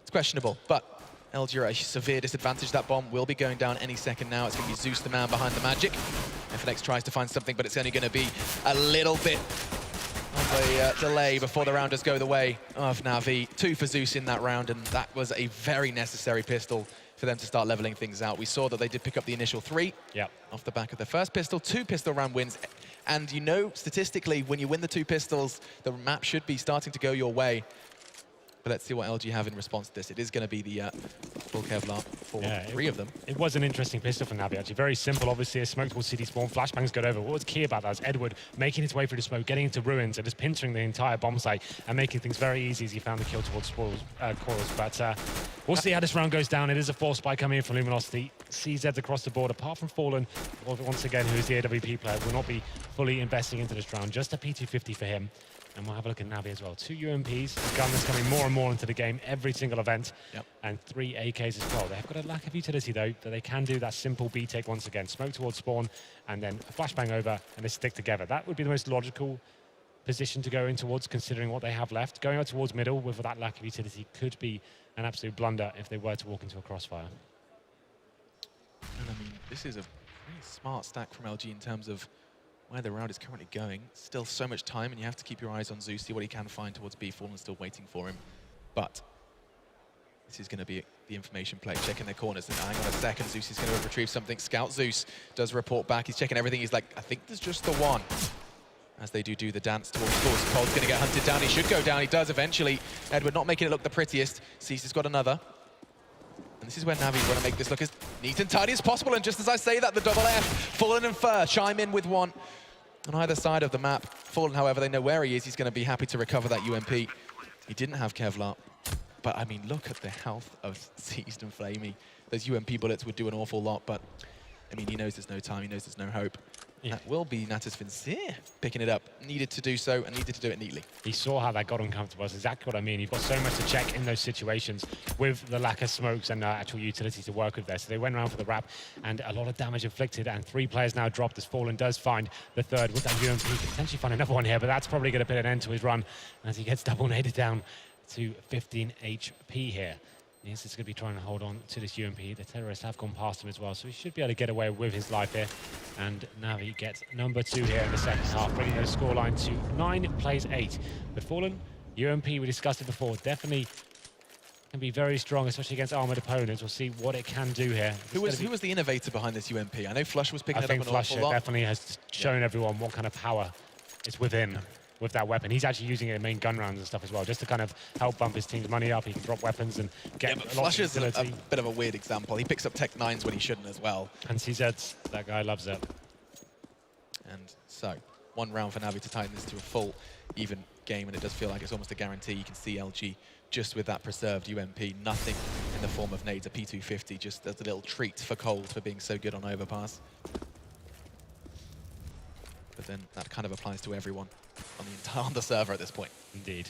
It's questionable, but LG are at a severe disadvantage. That bomb will be going down any second now. It's going to be Zeus, the man behind the magic. FNX tries to find something, but it's only going to be a little bit of a delay before the round does go the way of NaVi. 2 for Zeus in that round, and that was a very necessary pistol for them to start leveling things out. We saw that they did pick up the initial 3 off the back of their first pistol, 2 pistol round wins. And you know, statistically, when you win the 2 pistols, the map should be starting to go your way. But let's see what LG have in response to this. It is going to be the full Kevlar for 3 of them. It was an interesting pistol from NaVi, actually. Very simple, obviously. A smoke towards CD spawn, flashbangs got over. What was key about that was Edward making his way through the smoke, getting into ruins, and just pinching the entire bomb site and making things very easy as he found the kill towards corals. But we'll see how this round goes down. It is a force spike coming in from Luminosity. CZ's across the board, apart from Fallen, once again, who is the AWP player, will not be fully investing into this round. Just a P250 for him. And we'll have a look at NaVi as well. 2 UMPs, a gun that's coming more and more into the game every single event, and 3 AKs as well. They've got a lack of utility, though, that they can do that simple B-take once again. Smoke towards spawn, and then a flashbang over, and they stick together. That would be the most logical position to go in towards, considering what they have left. Going out towards middle with that lack of utility could be an absolute blunder if they were to walk into a crossfire. And I mean, this is a pretty smart stack from LG in terms of where the round is currently going. Still so much time, and you have to keep your eyes on Zeus, see what he can find towards B. Fallen still waiting for him. But this is going to be the information play, checking their corners. And hang on a second, Zeus is going to retrieve something. Scout Zeus does report back. He's checking everything. He's like, I think there's just the one. As they do the dance towards course. Cold's going to get hunted down. He should go down. He does eventually. Edward not making it look the prettiest. Cease has got another. And this is where NaVi want to make this look as neat and tidy as possible. And just as I say that, the double F, Fallen and Fur chime in with 1 on either side of the map. Fallen, however, they know where he is. He's going to be happy to recover that UMP. He didn't have Kevlar. But, I mean, look at the health of Seized and Flamey. Those UMP bullets would do an awful lot, but, I mean, he knows there's no time. He knows there's no hope. Yeah. That will be Natus Vincere picking it up. Needed to do so, and needed to do it neatly. He saw how that got uncomfortable. That's exactly what I mean. You've got so much to check in those situations with the lack of smokes and actual utility to work with there. So they went around for the wrap, and a lot of damage inflicted, and 3 players now dropped as Fallen does find the 3rd with that UMP. He could potentially find another one here, but that's probably going to put an end to his run as he gets double naded down to 15 HP here. Yes, he's going to be trying to hold on to this UMP. The terrorists have gone past him as well, so he should be able to get away with his life here. And NaVi gets number 2 here in the second half, bringing the scoreline to 9 plays 8. But Fallen, UMP, we discussed it before, definitely can be very strong, especially against armored opponents. We'll see what it can do here. Who was the innovator behind this UMP? I know Flush was picking it up an awful lot. I think Flush definitely has shown everyone what kind of power is within with that weapon. He's actually using it in main gun rounds and stuff as well, just to kind of help bump his team's money up. He can drop weapons and get a lot of utility. Flush is a bit of a weird example. He picks up Tech 9s when he shouldn't as well. And CZ, that guy loves it. And so, 1 round for NaVi to tighten this to a full, even game, and it does feel like it's almost a guarantee. You can see LG just with that preserved UMP, nothing in the form of nades, a P250, just as a little treat for Cold for being so good on overpass. But then that kind of applies to everyone on the server at this point. Indeed.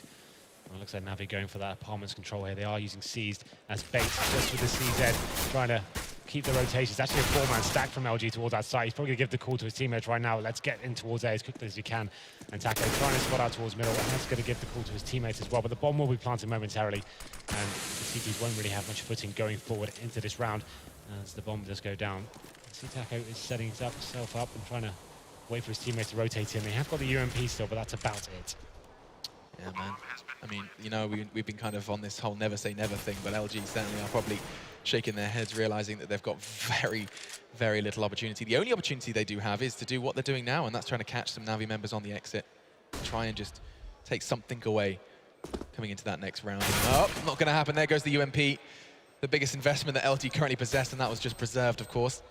Well, it looks like NaVi going for that apartments control here. They are using Seized as bait just with the CZ, trying to keep the rotations. Actually a 4-man stack from LG towards that side. He's probably going to give the call to his teammates right now. Let's get in towards A as quickly as we can. And Taco trying to spot out towards middle. And that's going to give the call to his teammates as well. But the bomb will be planted momentarily. And the CTs won't really have much footing going forward into this round as the bomb does go down. See Taco is setting himself up and trying to wait for his teammates to rotate in. They have got the UMP still, but that's about it. Yeah, man. I mean, you know, we've been kind of on this whole never say never thing, but LG certainly are probably shaking their heads, realizing that they've got very, very little opportunity. The only opportunity they do have is to do what they're doing now, and that's trying to catch some NaVi members on the exit. Try and just take something away coming into that next round. Oh, not going to happen. There goes the UMP, the biggest investment that LG currently possessed, and that was just preserved, of course.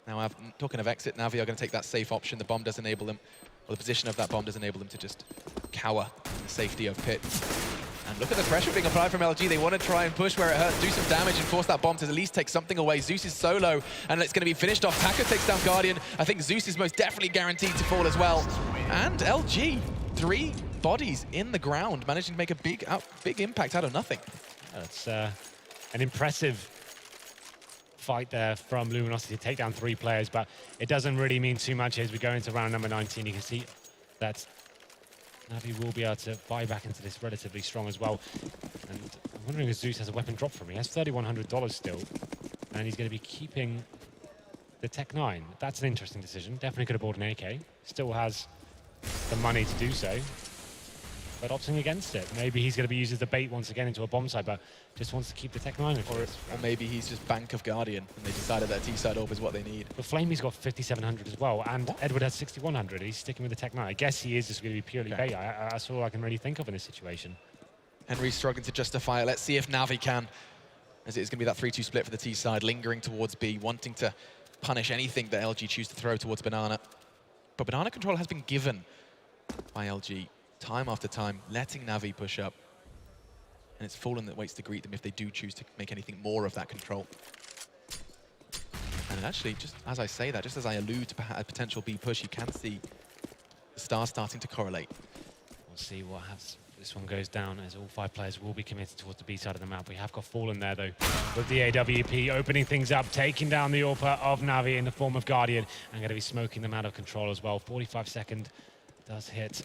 Now, talking of exit, NaVi are going to take that safe option. The bomb does enable them, or the position of that bomb does enable them to just cower in the safety of pit. And look at the pressure being applied from LG. They want to try and push where it hurts, do some damage, and force that bomb to at least take something away. Zeus is solo, and it's going to be finished off. Taco takes down Guardian. I think Zeus is most definitely guaranteed to fall as well. And LG, 3 bodies in the ground, managing to make a big impact out of nothing. It's an impressive fight there from Luminosity to take down 3 players, but it doesn't really mean too much as we go into round number 19. You can see that NaVi will be able to buy back into this relatively strong as well. And I'm wondering if Zeus has a weapon drop from me. He has $3,100 still, and he's going to be keeping the Tech 9. That's an interesting decision. Definitely could have bought an AK. Still has the money to do so, but opting against it. Maybe he's going to be used as the bait once again into a bomb site, but just wants to keep the Tech 9. Or maybe he's just bank of Guardian, and they decided that T-side orb is what they need. But Flamey's got 5,700 as well, and what? Edward has 6,100. He's sticking with the Tech 9. I guess he is just going to be purely bait. That's all I can really think of in this situation. Henry's struggling to justify it. Let's see if NaVi can, as it is going to be that 3-2 split for the T side, lingering towards B, wanting to punish anything that LG choose to throw towards Banana. But Banana control has been given by LG time after time, letting NaVi push up. And it's Fallen that waits to greet them if they do choose to make anything more of that control. And actually, just as I say that, just as I allude to a potential B push, you can see the stars starting to correlate. We'll see what happens. This one goes down as all 5 players will be committed towards the B side of the map. We have got Fallen there though, with the AWP opening things up, taking down the AWP of NaVi in the form of Guardian, and going to be smoking them out of control as well. 45 second does hit,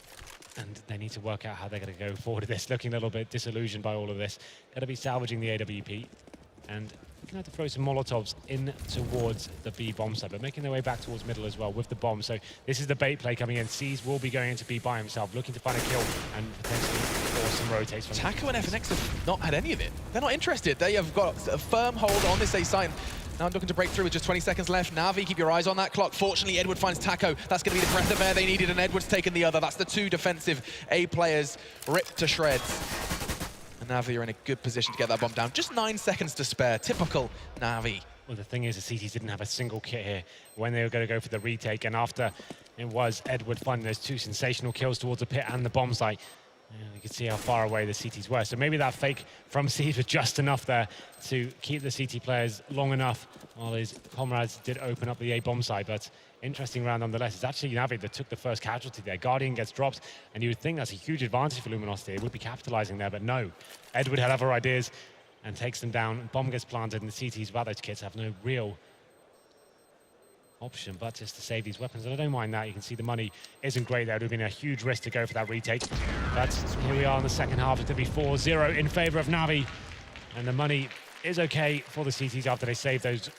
and they need to work out how they're going to go forward with this. Looking a little bit disillusioned by all of this. Going to be salvaging the AWP, and going to have to throw some Molotovs in towards the B bomb site, but making their way back towards middle as well with the bomb. So this is the bait play coming in. C's will be going into B by himself, looking to find a kill and potentially force some rotates from Taco and FNX have not had any of it. They're not interested. They have got a firm hold on this A site. Now looking to break through with just 20 seconds left. NaVi, keep your eyes on that clock. Fortunately, Edward finds Taco. That's going to be the breath of air they needed, and Edward's taken the other. That's the 2 defensive A players ripped to shreds. And NaVi are in a good position to get that bomb down. Just 9 seconds to spare. Typical NaVi. Well, the thing is, the CTs didn't have a single kit here when they were going to go for the retake, and after it was Edward finding those 2 sensational kills towards the pit and the bomb site, you can see how far away the CTs were. So maybe that fake from C was just enough there to keep the CT players long enough while his comrades did open up the A bomb site. But interesting round nonetheless. It's actually NaVi that took the first casualty there. Guardian gets dropped, and you would think that's a huge advantage for Luminosity. It would be capitalizing there, but no. Edward had other ideas and takes them down. Bomb gets planted, and the CTs without those kits have no real option but just to save these weapons. And I don't mind that. You can see the money isn't great there. It would have been a huge risk to go for that retake. But here we are in the second half. It's going to be 4-0 in favor of NaVi. And the money is okay for the CTs after they save those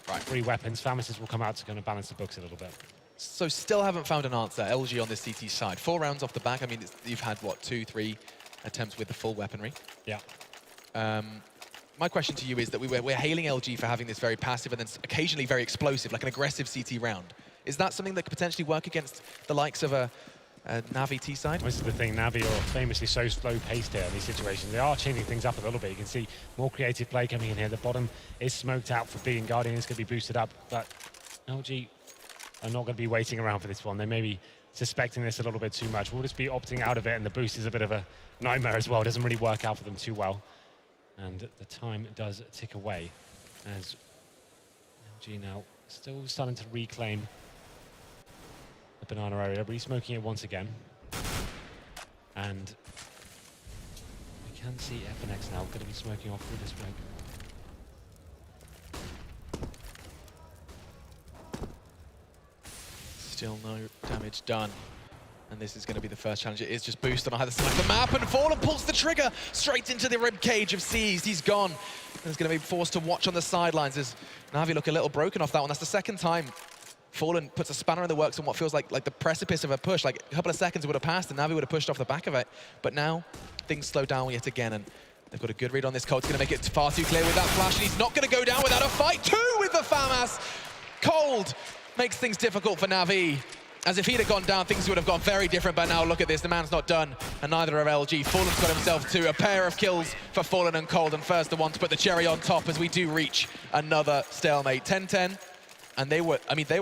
3 weapons. Famises will come out to kind of balance the books a little bit. So still haven't found an answer, LG, on this CT side. 4 rounds off the back. I mean, you've had, what, 2-3 attempts with the full weaponry? Yeah. My question to you is that we're hailing LG for having this very passive and then occasionally very explosive, like an aggressive CT round. Is that something that could potentially work against the likes of a NaVi T side? This is the thing, NaVi are famously so slow-paced here in these situations. They are changing things up a little bit. You can see more creative play coming in here. The bottom is smoked out for B, and Guardian is going to be boosted up, but LG are not going to be waiting around for this one. They may be suspecting this a little bit too much. We'll just be opting out of it, and the boost is a bit of a nightmare as well. It doesn't really work out for them too well. And the time does tick away as LG now still starting to reclaim the banana area, re-smoking it once again. And we can see FNX now going to be smoking off through this break. Still no damage done. And this is going to be the first challenge. It is just boost on either side of the map, and Fallen pulls the trigger straight into the rib cage of Seized. He's gone. And he's going to be forced to watch on the sidelines as NaVi look a little broken off that one. That's the second time Fallen puts a spanner in the works on what feels like the precipice of a push. Like a couple of seconds would have passed and NaVi would have pushed off the back of it. But now things slow down yet again, and they've got a good read on this. Cold's going to make it far too clear with that flash, and he's not going to go down without a fight. 2 with the FAMAS. Cold makes things difficult for NaVi. As if he'd have gone down, things would have gone very different, but now look at this, the man's not done, and neither are LG. Fallen's got himself 2, a pair of kills for Fallen and Cold, and first the one to put the cherry on top as we do reach another stalemate. 10-10, and they were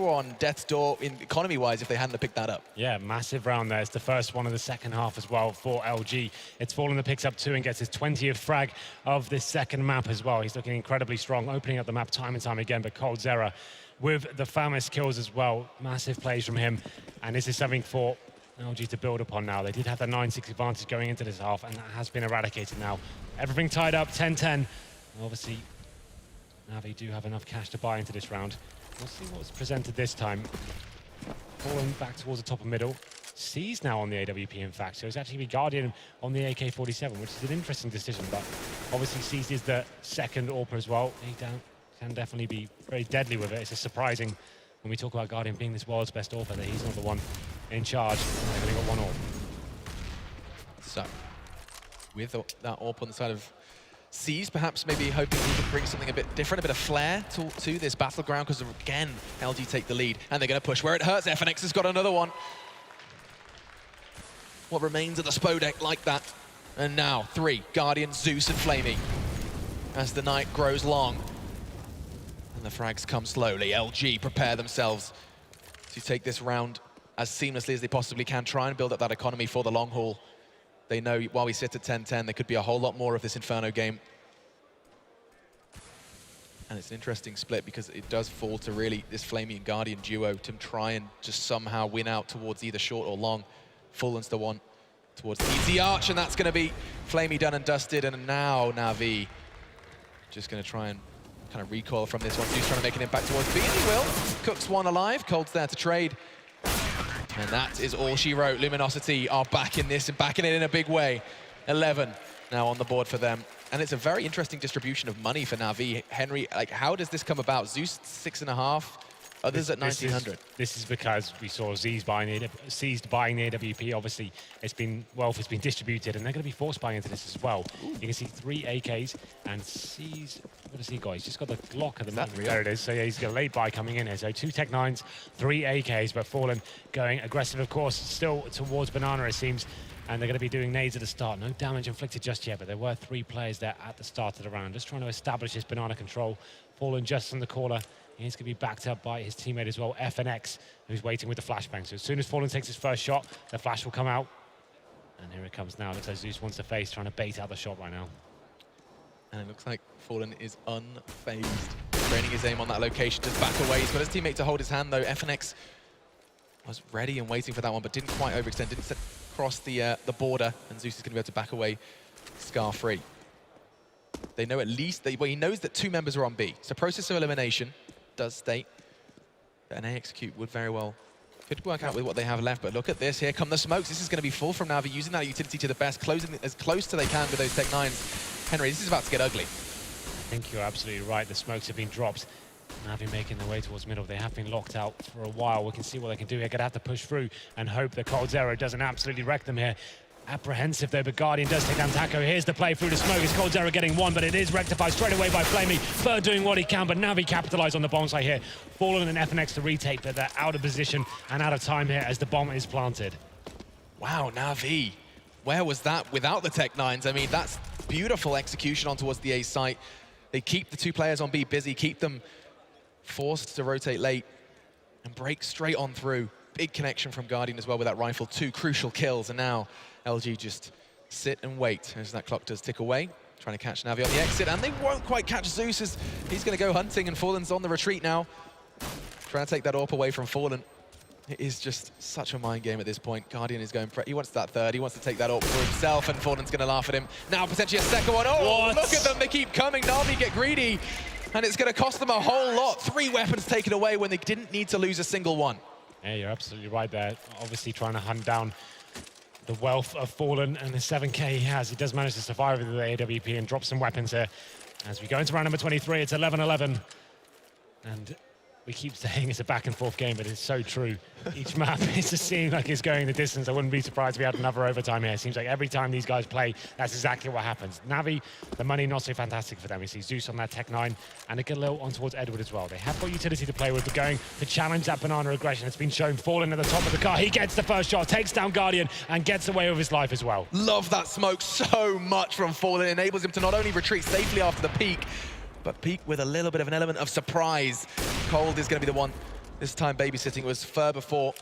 on death's door in economy-wise if they hadn't have picked that up. Yeah, massive round there. It's the first one of the second half as well for LG. It's Fallen that picks up 2 and gets his 20th frag of this second map as well. He's looking incredibly strong, opening up the map time and time again, but Cold Zera with the FAMAS kills as well. Massive plays from him, and this is something for LG to build upon now. They did have the 9-6 advantage going into this half, and that has been eradicated now. Everything tied up, 10-10, Obviously, NaVi do have enough cash to buy into this round. We'll see what's presented this time. Fallen back towards the top of middle. C's now on the AWP, in fact, so it's actually the Guardian on the AK-47, which is an interesting decision, but obviously C's is the second AWP as well. He can definitely be very deadly with it. It's just surprising when we talk about Guardian being this world's best AWPer that he's not the one in charge. They've only got one AWP. So, with that AWP on the side of C's, perhaps maybe hoping he can bring something a bit different, a bit of flair to this battleground, because again, LG take the lead, and they're going to push where it hurts. FNX has got another one. What remains of the Spodek like that. And now, 3, Guardian, Zeus, and Flamey. As the night grows long, and the frags come slowly, LG prepare themselves to take this round as seamlessly as they possibly can, try and build up that economy for the long haul. They know while we sit at 10-10, there could be a whole lot more of this Inferno game. And it's an interesting split because it does fall to really this Flamey and Guardian duo to try and just somehow win out towards either short or long. Fullen's the one towards the easy arch, and that's going to be Flamey done and dusted. And now NaVi just going to try and kind of recoil from this one. Zeus trying to make an impact towards B, and he will. Cook's one alive, Cold's there to trade. And that is all she wrote. Luminosity are back in this and backing it in a big way. 11 now on the board for them. And it's a very interesting distribution of money for NaVi. Henry, like, how does this come about? Zeus 6.5, others at 1900. This is because we saw C's buying the AWP. Obviously, wealth has been distributed, and they're going to be forced buying into this as well. Ooh. You can see 3 AKs, and C's, what does he got? He's just got the Glock at the moment. There it is. So yeah, he's got a late buy coming in here. So 2 Tech 9s, 3 AKs, but Fallen going aggressive, of course, still towards Banana, it seems. And they're going to be doing nades at the start. No damage inflicted just yet, but there were 3 players there at the start of the round, just trying to establish his Banana control. Fallen just in the corner. He's going to be backed up by his teammate as well, FNX, who's waiting with the flashbang. So as soon as Fallen takes his first shot, the flash will come out. And here it comes now. Looks like Zeus wants to face, trying to bait out the shot right now. And it looks like Fallen is unfazed. Training his aim on that location, just back away. He's got his teammate to hold his hand, though. FNX was ready and waiting for that one, but didn't quite overextend, didn't cross the border, and Zeus is going to be able to back away scar-free. They know at least, well, he knows that 2 members are on B. So process of elimination does state that an A execute would very well, could work out with what they have left, but look at this, here come the smokes. This is going to be full from NaVi, using that utility to the best, closing as close to they can with those Tech 9s. Henry, this is about to get ugly. I think you're absolutely right, the smokes have been dropped. NaVi making their way towards middle. They have been locked out for a while. We can see what they can do here. Gonna have to push through and hope that Cold's arrow doesn't absolutely wreck them here. Apprehensive though, but Guardian does take down Taco. Here's the play through the smoke. It's Cold's arrow getting one, but it is rectified straight away by Flamey. Bird doing what he can, but NaVi capitalize on the bomb site here. Fallen and FNX to retake, but they're out of position and out of time here as the bomb is planted. Wow, NaVi. Where was that without the Tech 9s? I mean, that's beautiful execution on towards the A site. They keep the 2 players on B busy, keep them forced to rotate late and break straight on through. Big connection from Guardian as well with that rifle. 2 crucial kills, and now LG just sit and wait as that clock does tick away. Trying to catch NaVi on the exit, and they won't quite catch Zeus as he's going to go hunting, and Fallen's on the retreat now. Trying to take that AWP away from Fallen. It is just such a mind game at this point. Guardian is going, he wants that third, he wants to take that AWP for himself, and Fallen's going to laugh at him. Now potentially a second one. Oh, what? Look at them, they keep coming. NaVi get greedy. And it's going to cost them a whole lot. 3 weapons taken away when they didn't need to lose a single one. Yeah, you're absolutely right there. Obviously trying to hunt down the wealth of Fallen and the 7K he has. He does manage to survive with the AWP and drop some weapons here. As we go into round number 23, it's 11-11. And we keep saying it's a back and forth game, but it's so true. Each map is just seeming like it's going the distance. I wouldn't be surprised if we had another overtime here. It seems like every time these guys play, that's exactly what happens. NaVi, the money not so fantastic for them. You see Zeus on that Tech 9 and a little on towards Edward as well. They have got utility to play with, but going to challenge that Banana aggression. It's been shown. Fallen at the top of the car. He gets the first shot, takes down Guardian, and gets away with his life as well. Love that smoke so much from Fallen. It enables him to not only retreat safely after the peak, but peak with a little bit of an element of surprise. Cold is going to be the one this time babysitting. It was Fur before.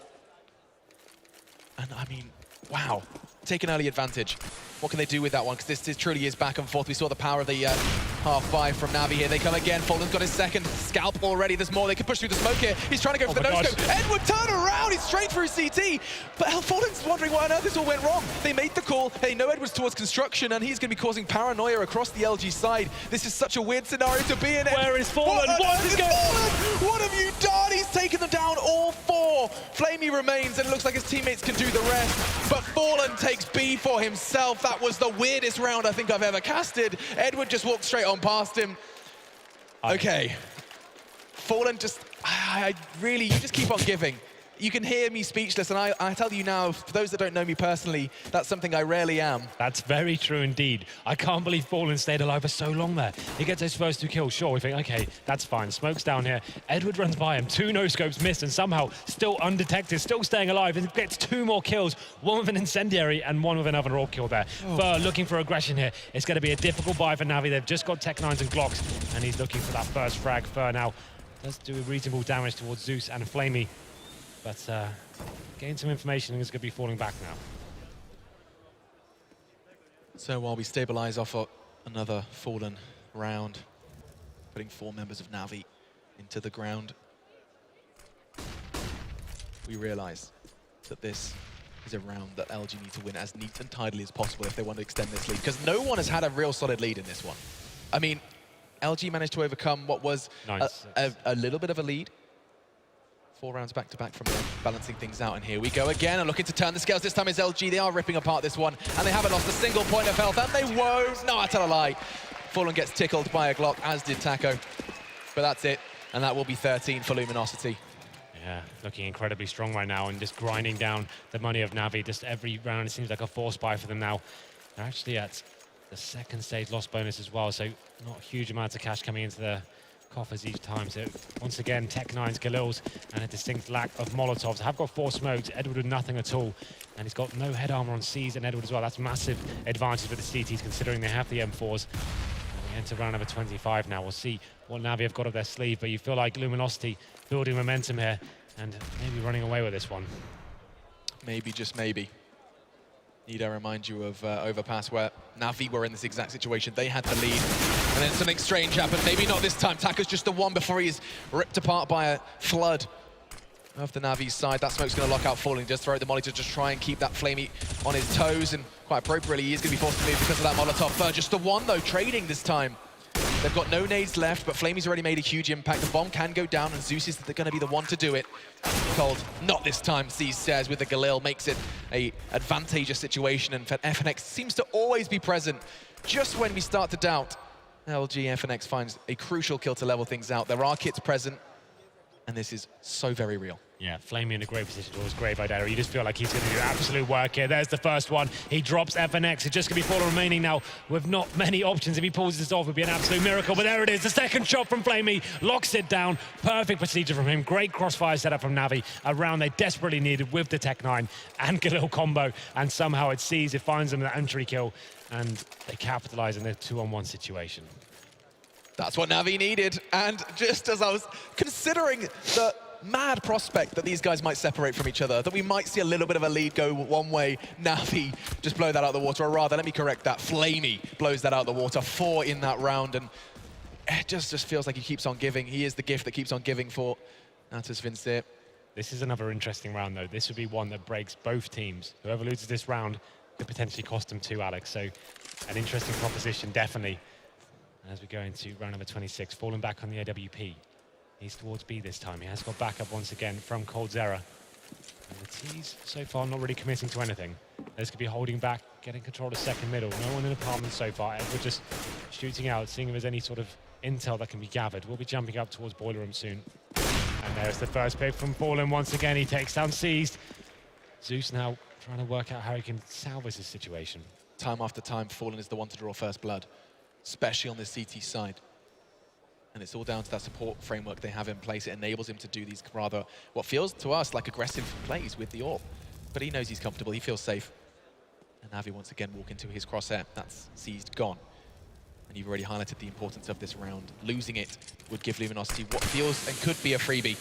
And I mean, wow. Take an early advantage. What can they do with that one? Because this truly is back and forth. We saw the power of the Half-buy from NaVi here. They come again. Fallen's got his second scalp already. There's more. They can push through the smoke here. He's trying to go for the no-scope. Edward, turn around! He's straight through CT. But Fallen's wondering why on earth this all went wrong. They made the call. They know Edward's towards construction, and he's going to be causing paranoia across the LG side. This is such a weird scenario to be in. Where is Fallen? What is going on? What have you done? He's taken them down all four. Flamey remains, and it looks like his teammates can do the rest. But Fallen takes B for himself. That was the weirdest round I think I've ever casted. Edward just walked straight on past him. Okay. Fallen just, I really, you just keep on giving. You can hear me speechless, and I tell you now, for those that don't know me personally, that's something I rarely am. That's very true indeed. I can't believe Fallen stayed alive for so long there. He gets his first 2 kills, sure, we think, okay, that's fine. Smoke's down here. Edward runs by him, 2 no-scopes missed, and somehow still undetected, still staying alive, and gets 2 more kills, 1 with an incendiary and 1 with another raw kill there. Fur looking for aggression here. It's going to be a difficult buy for NaVi. They've just got Tech-9s and Glocks, and he's looking for that first frag. Fur now does do reasonable damage towards Zeus and Flamey. But getting some information, and it's going to be falling back now. So while we stabilize off another Fallen round, putting 4 members of NaVi into the ground, we realize that this is a round that LG need to win as neat and tidily as possible if they want to extend this lead, because no one has had a real solid lead in this one. I mean, LG managed to overcome what was a little bit of a lead. 4 rounds back-to-back from them, balancing things out, and here we go again, and looking to turn the scales. This time is LG. They are ripping apart this one, and they haven't lost a single point of health, and they won't. No, I tell a lie. Fallen gets tickled by a Glock, as did Taco. But that's it, and that will be 13 for Luminosity. Yeah, looking incredibly strong right now, and just grinding down the money of NaVi. Just every round, it seems like a force buy for them now. They're actually at the 2nd stage loss bonus as well, so not huge amounts of cash coming into the coffers each time. So once again, Tech-9s, Galils, and a distinct lack of Molotovs. Have got 4 smokes. Edward with nothing at all, and he's got no head armor on C's and Edward as well. That's massive advantage for the CTs considering they have the M4s. And we enter round number 25 now. We'll see what NaVi have got up their sleeve, but you feel like Luminosity building momentum here and maybe running away with this one. Maybe, just maybe. Need I remind you of Overpass, where NaVi were in this exact situation. They had the lead, and then something strange happened. Maybe not this time. Taco's just the one before he's ripped apart by a flood of the NaVi's side. That smoke's going to lock out Falling. Just throw the molly to just try and keep that Flamey on his toes, and quite appropriately, he is going to be forced to move because of that Molotov. Just the one, though, trading this time. They've got no nades left, but Flamey's already made a huge impact. The bomb can go down, and Zeus is going to be the one to do it. Cold, not this time, C says with the Galil, makes it a advantageous situation, and FNX seems to always be present just when we start to doubt. LG FNX finds a crucial kill to level things out. There are kits present, and this is so very real. Yeah, Flamey in a great position towards Grave Idea. You just feel like he's going to do absolute work here. There's the first one. He drops FNX. It's just going to be Fallen remaining now with not many options. If he pulls this off, it would be an absolute miracle. But there it is. The second shot from Flamey locks it down. Perfect procedure from him. Great crossfire setup from NaVi. A round they desperately needed with the Tech-9 and Galil combo. And somehow it sees, it finds them the entry kill. And they capitalize in their 2-on-1 situation. That's what NaVi needed. And just as I was considering the mad prospect that these guys might separate from each other, that we might see a little bit of a lead go one way, NaVi just blow that out of the water, or rather, let me correct that, Flamey blows that out of the water. 4 in that round, and it just feels like he keeps on giving. He is the gift that keeps on giving for Natus Vincere. This is another interesting round, though. This would be one that breaks both teams. Whoever loses this round could potentially cost them 2, Alex. So an interesting proposition, definitely. As we go into round number 26, Fallen back on the AWP. He's towards B this time. He has got backup once again from Coldzera. And the T's so far not really committing to anything. This could be holding back, getting control of second middle. No one in apartment so far. Edward just shooting out, seeing if there's any sort of intel that can be gathered. We'll be jumping up towards Boiler Room soon. And there's the first pick from Fallen once again. He takes down Seized. Zeus now trying to work out how he can salvage this situation. Time after time, Fallen is the one to draw first blood, especially on the CT side. And it's all down to that support framework they have in place. It enables him to do these rather, what feels to us like aggressive plays with the AWP. But he knows he's comfortable, he feels safe. And NaVi once again walk into his crosshair. That's Seized, gone. And you've already highlighted the importance of this round. Losing it would give Luminosity what feels and could be a freebie.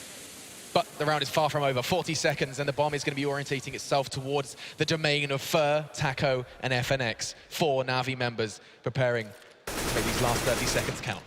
But the round is far from over. 40 seconds, and the bomb is going to be orientating itself towards the domain of Fur, Taco, and FNX. 4 NaVi members preparing to make these last 30 seconds count.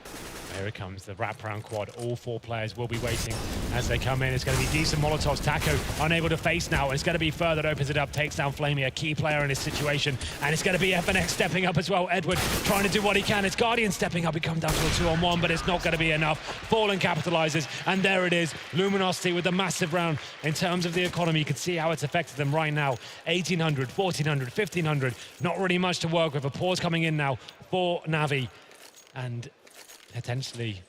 Here it comes, the wraparound quad. All 4 players will be waiting as they come in. It's going to be decent Molotovs. Taco unable to face now. And it's going to be further that opens it up, takes down Flamey, a key player in this situation. And it's going to be FNX stepping up as well. Edward trying to do what he can. It's Guardian stepping up. He comes down to a 2-on-1, but it's not going to be enough. Fallen capitalizes, and there it is. Luminosity with a massive round in terms of the economy. You can see how it's affected them right now. 1,800, 1,400, 1,500. Not really much to work with. A pause coming in now for NaVi. And potentially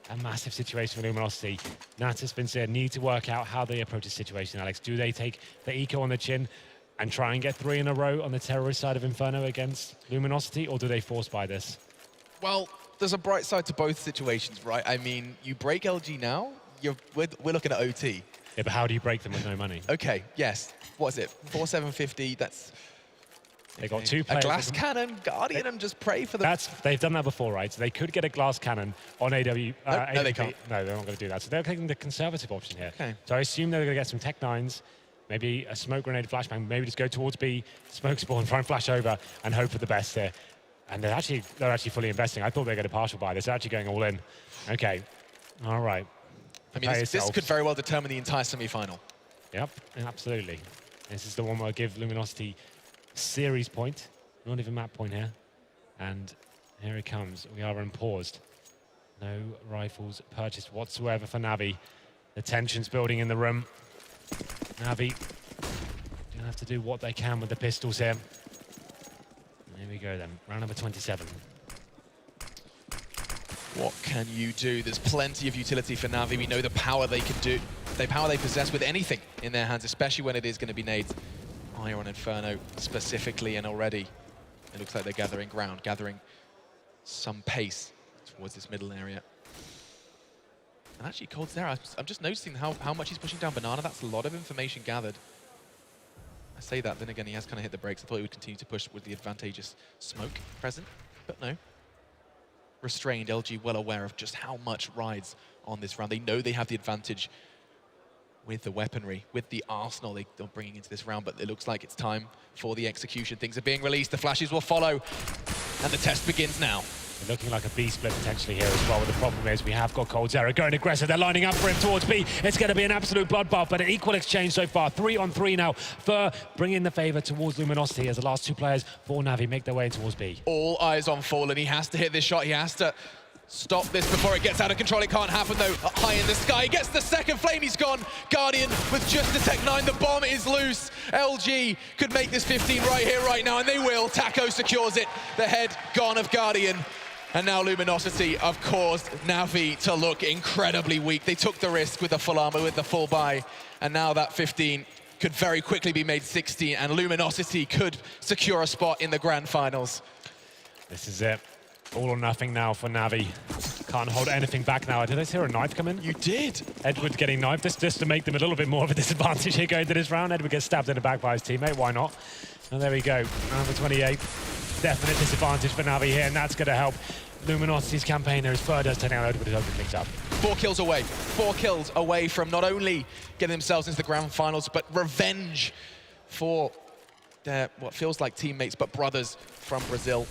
a massive situation for Luminosity. Natus, Vincere need to work out how they approach the situation, Alex. Do they take the eco on the chin and try and get 3 in a row on the terrorist side of Inferno against Luminosity, or do they force buy this? Well, there's a bright side to both situations, right? I mean, you break LG now, we're looking at OT. Yeah, but how do you break them with no money? Okay, yes. What is it? 4,750, that's... They got 2 players. A glass cannon, Guardian, and just pray for them. They've done that before, right? So they could get a glass cannon on AW. No, they can't. No, they're not going to do that. So they're taking the conservative option here. Okay. So I assume they're going to get some Tech 9s, maybe a smoke grenade flashbang, maybe just go towards B, smoke spawn, try and flash over, and hope for the best here. And they're actually fully investing. I thought they were going to partial buy this. They're actually going all in. Okay. All right. I mean, this could very well determine the entire semi-final. Yep, absolutely. This is the one where I give Luminosity series point, not even map point here. And here it comes. We are unpaused. No rifles purchased whatsoever for NaVi. The tension's building in the room. NaVi gonna have to do what they can with the pistols here. Here we go then, round number 27. What can you do? There's plenty of utility for NaVi. We know the power they can do, the power they possess with anything in their hands, especially when it is going to be nades. On Inferno specifically, and already it looks like they're gathering ground, gathering some pace towards this middle area. And actually, Cold's there. I'm just noticing how much he's pushing down Banana. That's a lot of information gathered. I say that, then again, he has kind of hit the brakes. I thought he would continue to push with the advantageous smoke present, but no. Restrained, LG well aware of just how much rides on this round. They know they have the advantage with the weaponry, with the arsenal they're bringing into this round, but it looks like it's time for the execution. Things are being released, the flashes will follow, and the test begins now. They're looking like a B split potentially here as well, but the problem is we have got Cold Zera going aggressive. They're lining up for him towards B. It's going to be an absolute bloodbath, but an equal exchange so far. 3-on-3 now for bringing the favor towards Luminosity as the last 2 players for NaVi make their way towards B. All eyes on Fallen. He has to hit this shot. He has to stop this before it gets out of control. It can't happen though. High in the sky. He gets the second flame. He's gone. Guardian with just the Tech 9. The bomb is loose. LG could make this 15 right here, right now, and they will. Taco secures it. The head gone of Guardian. And now Luminosity have caused NaVi to look incredibly weak. They took the risk with the full armor, with the full buy. And now that 15 could very quickly be made 16, and Luminosity could secure a spot in the grand finals. This is it. All or nothing now for NaVi. Can't hold anything back now. Did I hear a knife come in? You did. Edward getting knifed, just to make them a little bit more of a disadvantage here going to this round. Edward gets stabbed in the back by his teammate, why not? And there we go, number 28. Definite disadvantage for NaVi here, and that's going to help Luminosity's campaign there as Fur does turn out Edward to open things up. 4 kills away. 4 kills away from not only getting themselves into the grand finals, but revenge for their, what feels like teammates, but brothers from Brazil.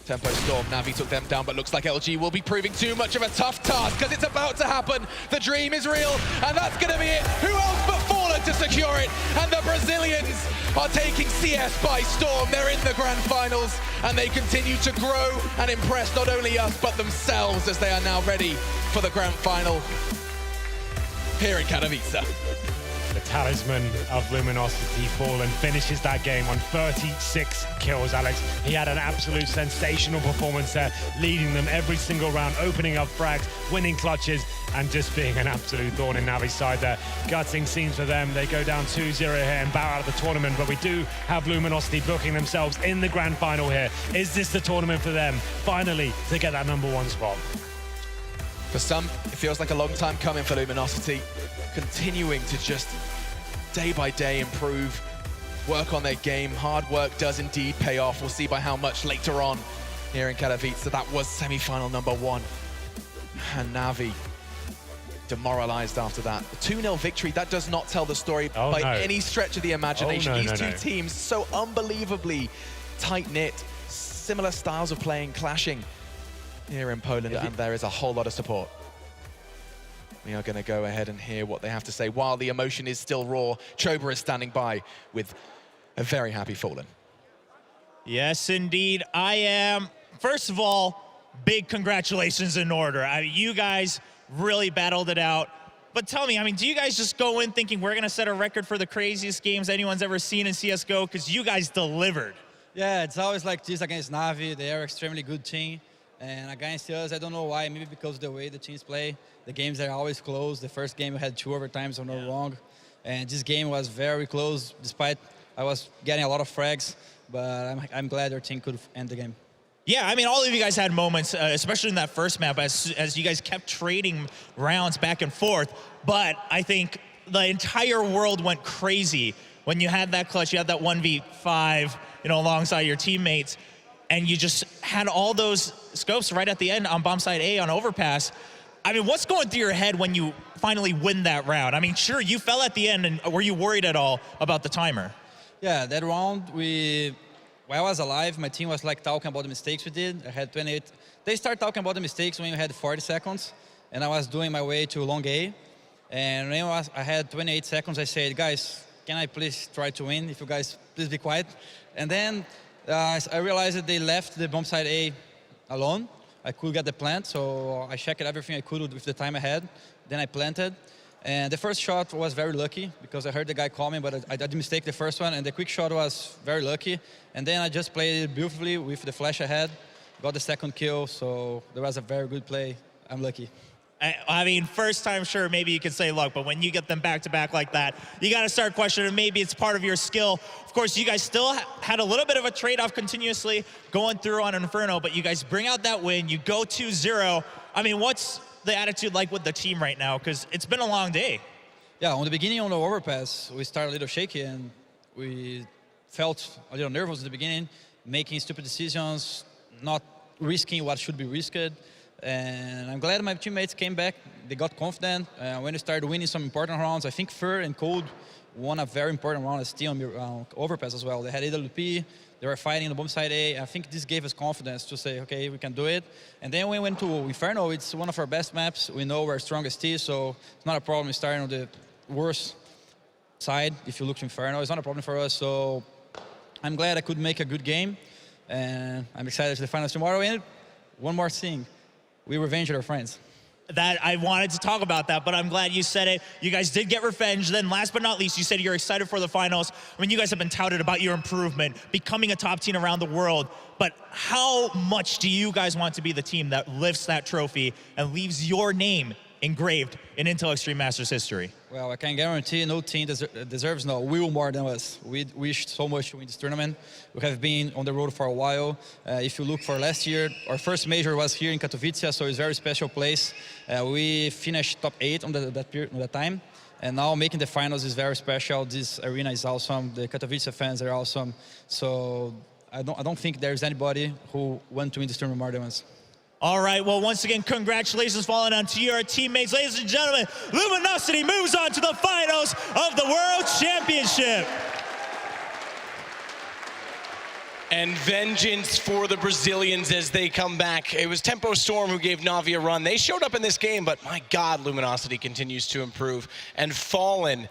Tempo Storm, NaVi took them down, but looks like LG will be proving too much of a tough task, because it's about to happen. The dream is real, and that's going to be it. Who else but Fallen to secure it? And the Brazilians are taking CS by storm. They're in the grand finals, and they continue to grow and impress not only us, but themselves, as they are now ready for the grand final here in Katowice. The talisman of Luminosity, Fallen, finishes that game on 36 kills, Alex. He had an absolute sensational performance there, leading them every single round, opening up frags, winning clutches, and just being an absolute thorn in Navi's side there. Gutting scenes for them. They go down 2-0 here and bow out of the tournament, but we do have Luminosity booking themselves in the grand final here. Is this the tournament for them, finally, to get that #1 spot? For some, it feels like a long time coming for Luminosity, continuing to just day by day improve, work on their game. Hard work does indeed pay off. We'll see by how much later on here in Katowice. So that was semi-final #1. And NaVi demoralized after that. A 2-0 victory, that does not tell the story by any stretch of the imagination. These two teams, so unbelievably tight-knit, similar styles of playing, clashing. here in Poland, and there is a whole lot of support. We are going to go ahead and hear what they have to say. While the emotion is still raw, Choba is standing by with a very happy Fallen. Yes, indeed. IEM. First of all, big congratulations in order. I mean, you guys really battled it out. But tell me, I mean, do you guys just go in thinking we're going to set a record for the craziest games anyone's ever seen in CSGO? Because you guys delivered. Yeah, it's always like this against NaVi. They are an extremely good team. And against us, I don't know why, maybe because of the way the teams play. The games are always close. The first game we had 2 overtimes, if I'm not wrong. And this game was very close, despite I was getting a lot of frags. But I'm glad our team could end the game. Yeah, I mean, all of you guys had moments, especially in that first map, as you guys kept trading rounds back and forth. But I think the entire world went crazy when you had that clutch. You had that 1v5, you know, alongside your teammates. And you just had all those scopes right at the end on bomb side A on overpass. I mean, what's going through your head when you finally win that round? I mean, sure, you fell at the end, and were you worried at all about the timer? Yeah, that round, while I was alive, my team was like talking about the mistakes we did. I had 28. They start talking about the mistakes when you had 40 seconds, and I was doing my way to long A. And when I had 28 seconds, I said, guys, can I please try to win? If you guys please be quiet. And then I realized that they left the bomb side A alone. I could get the plant, so I checked everything I could with the time I had. Then I planted. And the first shot was very lucky because I heard the guy call me, but I did mistake the first one. And the quick shot was very lucky. And then I just played it beautifully with the flash I had. Got the second kill, so there was a very good play. I'm lucky. I mean, first time, sure, maybe you could say luck, but when you get them back-to-back like that, you got to start questioning maybe it's part of your skill. Of course, you guys still had a little bit of a trade-off continuously going through on Inferno, but you guys bring out that win. You go 2-0. I mean, what's the attitude like with the team right now? Because it's been a long day. Yeah, on the beginning on the overpass, we started a little shaky, and we felt a little nervous at the beginning, making stupid decisions, not risking what should be risked. And I'm glad my teammates came back. They got confident. When we started winning some important rounds, I think Fur and Cold won a very important round at Steel overpass as well. They had AWP. They were fighting the bomb side A. I think this gave us confidence to say, okay, we can do it. And then we went to Inferno. It's one of our best maps. We know where strongest is, so it's not a problem starting on the worst side. If you look to Inferno, it's not a problem for us. So I'm glad I could make a good game. And I'm excited for the finals tomorrow. And one more thing. We revenged our friends. That I wanted to talk about that, but I'm glad you said it. You guys did get revenge. Then last but not least, you said you're excited for the finals. I mean, you guys have been touted about your improvement, becoming a top team around the world. But how much do you guys want to be the team that lifts that trophy and leaves your name engraved in Intel Extreme Masters history? Well, I can guarantee no team deserves will more than us. We wished so much to win this tournament. We have been on the road for a while. If you look for last year, our first major was here in Katowice, so it's a very special place. We finished top 8 on that time. And now making the finals is very special. This arena is awesome. The Katowice fans are awesome. So I don't think there's anybody who wants to win this tournament more than us. All right, well, once again, congratulations falling on to your teammates. Ladies and gentlemen, Luminosity moves on to the finals of the World Championship. And vengeance for the Brazilians as they come back. It was Tempo Storm who gave NaVi a run. They showed up in this game, but my God, Luminosity continues to improve. And Fallen,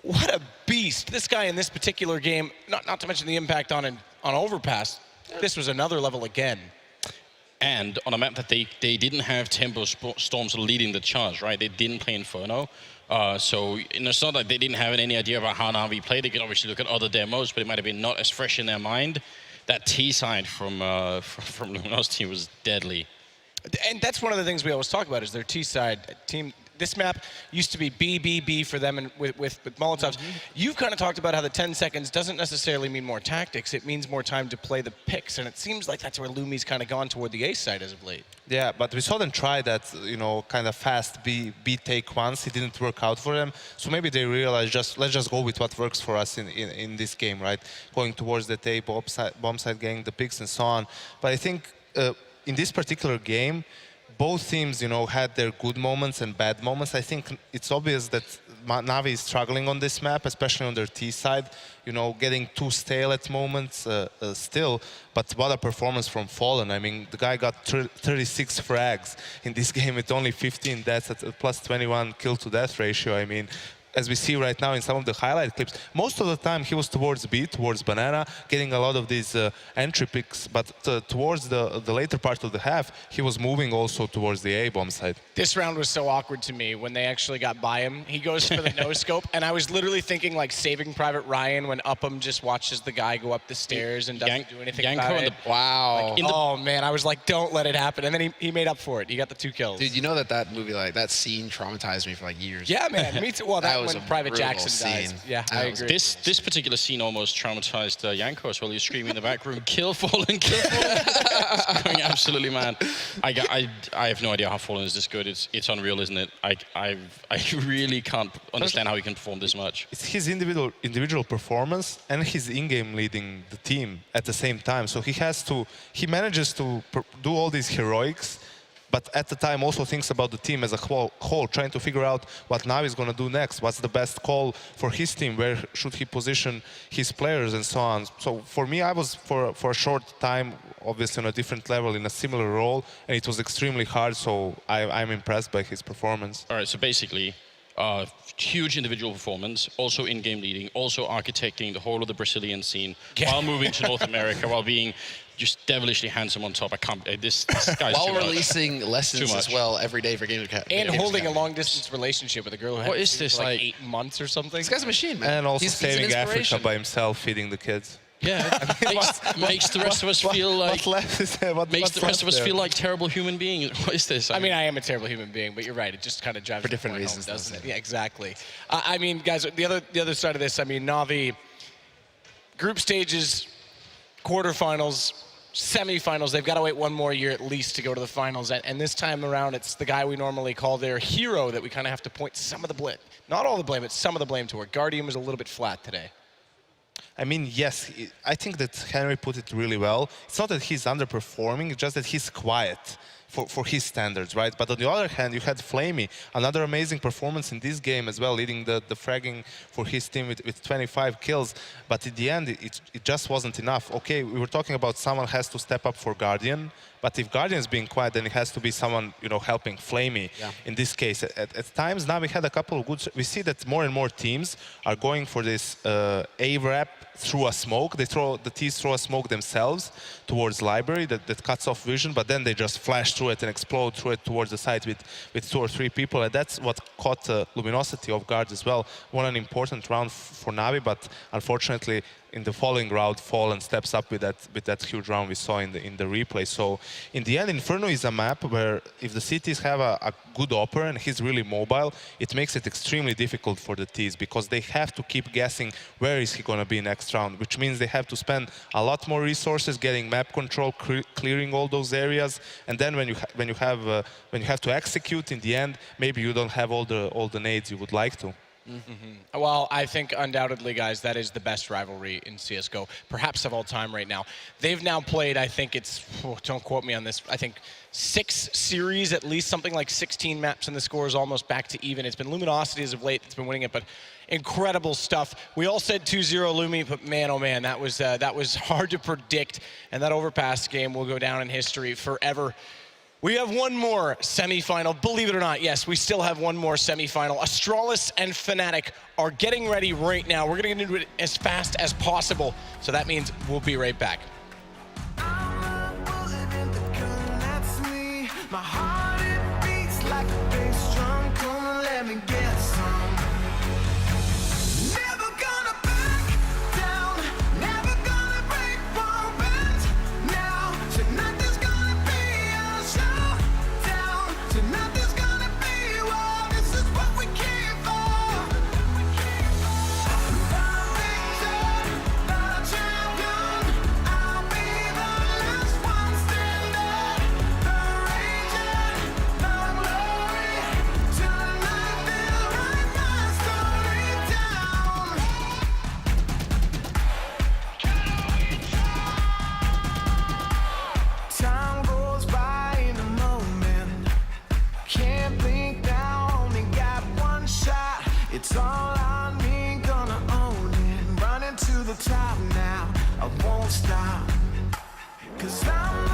what a beast. This guy in this particular game, not to mention the impact on Overpass, this was another level again. And on a map that they didn't have Tempo Storms leading the charge, right? They didn't play Inferno. So it's not like they didn't have any idea about how NaVi played. They could obviously look at other demos, but it might have been not as fresh in their mind. That T side from Luminosity was deadly. And that's one of the things we always talk about is their T side team. This map used to be B for them and with Molotovs. You've kind of talked about how the 10 seconds doesn't necessarily mean more tactics. It means more time to play the picks, and it seems like that's where Lumi's kind of gone toward the ace side as of late. Yeah, but we saw them try that, you know, kind of fast B take once. It didn't work out for them. So maybe they realized let's just go with what works for us in this game, right? Going towards the tape, bomb side gang, the picks and so on. But I think in this particular game, both teams, you know, had their good moments and bad moments. I think it's obvious that NaVi is struggling on this map, especially on their T side, you know, getting too stale at moments still. But what a performance from Fallen. I mean, the guy got 36 frags in this game with only 15 deaths at a plus 21 kill to death ratio. I mean, as we see right now in some of the highlight clips, most of the time he was towards B, towards Banana, getting a lot of these entry picks, but towards the later part of the half, he was moving also towards the A-bomb side. This round was so awkward to me when they actually got by him. He goes for the no-scope, and I was literally thinking like Saving Private Ryan when Upham just watches the guy go up the stairs and doesn't do anything about it. Wow. Like, oh man, I was like, don't let it happen. And then he made up for it. He got the 2 kills. Dude, you know that movie, like that scene traumatized me for like years. Yeah, man, me too. Well, that was when a Private brutal Jackson dies. scene. Yeah, I agree. This particular scene almost traumatized Yanko as well. He was screaming in the back room, "Kill Fallen, kill Fallen!" Going absolutely mad. I have no idea how Fallen is this good. It's unreal, isn't it? I really can't understand how he can perform this much. It's his individual performance and his in-game leading the team at the same time. So he manages to do all these heroics, but at the time also thinks about the team as a whole, trying to figure out what NaVi is going to do next, what's the best call for his team, where should he position his players and so on. So for me, I was for a short time, obviously on a different level, in a similar role, and it was extremely hard, so I'm impressed by his performance. All right, so basically, huge individual performance, also in-game leading, also architecting the whole of the Brazilian scene, while moving to North America, while being just devilishly handsome on top. I can't. This guy's While too much. releasing lessons as well every day for Games Academy. And holding a long-distance relationship with a girl who What had is this, for like like 8 months or something. This guy's a machine, man. And also He's an saving Africa inspiration. by himself, feeding the kids. Yeah, makes the rest of us feel like makes the rest of us feel like terrible human beings. What is this? I mean, I am a terrible human being, but you're right. It just kind of drives For the different point reasons, home, doesn't it? though. Yeah, exactly. I mean, guys, the other side of this. I mean, NaVi, group stages, quarterfinals, semifinals. They've got to wait one more year at least to go to the finals. And this time around, it's the guy we normally call their hero that we kind of have to point some of the blame, not all the blame, but some of the blame toward. Guardian was a little bit flat today. I mean, yes, I think that Henry put it really well. It's not that he's underperforming, it's just that he's quiet for his standards, right? But on the other hand, you had Flamey, another amazing performance in this game as well, leading the fragging for his team with 25 kills. But in the end, it just wasn't enough. Okay, we were talking about someone has to step up for Guardian, but if Guardian is being quiet, then it has to be someone, you know, helping Flamey. Yeah. In this case, at times, now we had a couple of good. We see that more and more teams are going for this A-wrap through a smoke. They the T's throw a smoke themselves towards library that cuts off vision, but then they just flash through it and explode through it towards the site with 2 or 3 people, and that's what caught Luminosity off guard as well. Won an important round for NaVi, but unfortunately, in the following round, Fallen steps up with that huge round we saw in the replay. So in the end, Inferno is a map where if the cities have a good opera and he's really mobile, it makes it extremely difficult for the T's because they have to keep guessing where is he going to be next round, which means they have to spend a lot more resources getting map control, clearing all those areas, and then when you have to execute in the end, maybe you don't have all the nades you would like to. Mm-hmm. Well, I think undoubtedly, guys, that is the best rivalry in CSGO, perhaps of all time right now. They've now played, I think it's, don't quote me on this, I think 6 series, at least something like 16 maps, and the score is almost back to even. It's been Luminosity as of late that's been winning it, but incredible stuff. We all said 2-0 Lumi, but man, oh man, that was hard to predict, and that overpass game will go down in history forever. We have one more semifinal. Believe it or not, yes, we still have one more semifinal. Astralis and Fnatic are getting ready right now. We're going to get into it as fast as possible. So that means we'll be right back. It's all on me, gonna own it. Running to the top now, I won't stop. 'Cause I'm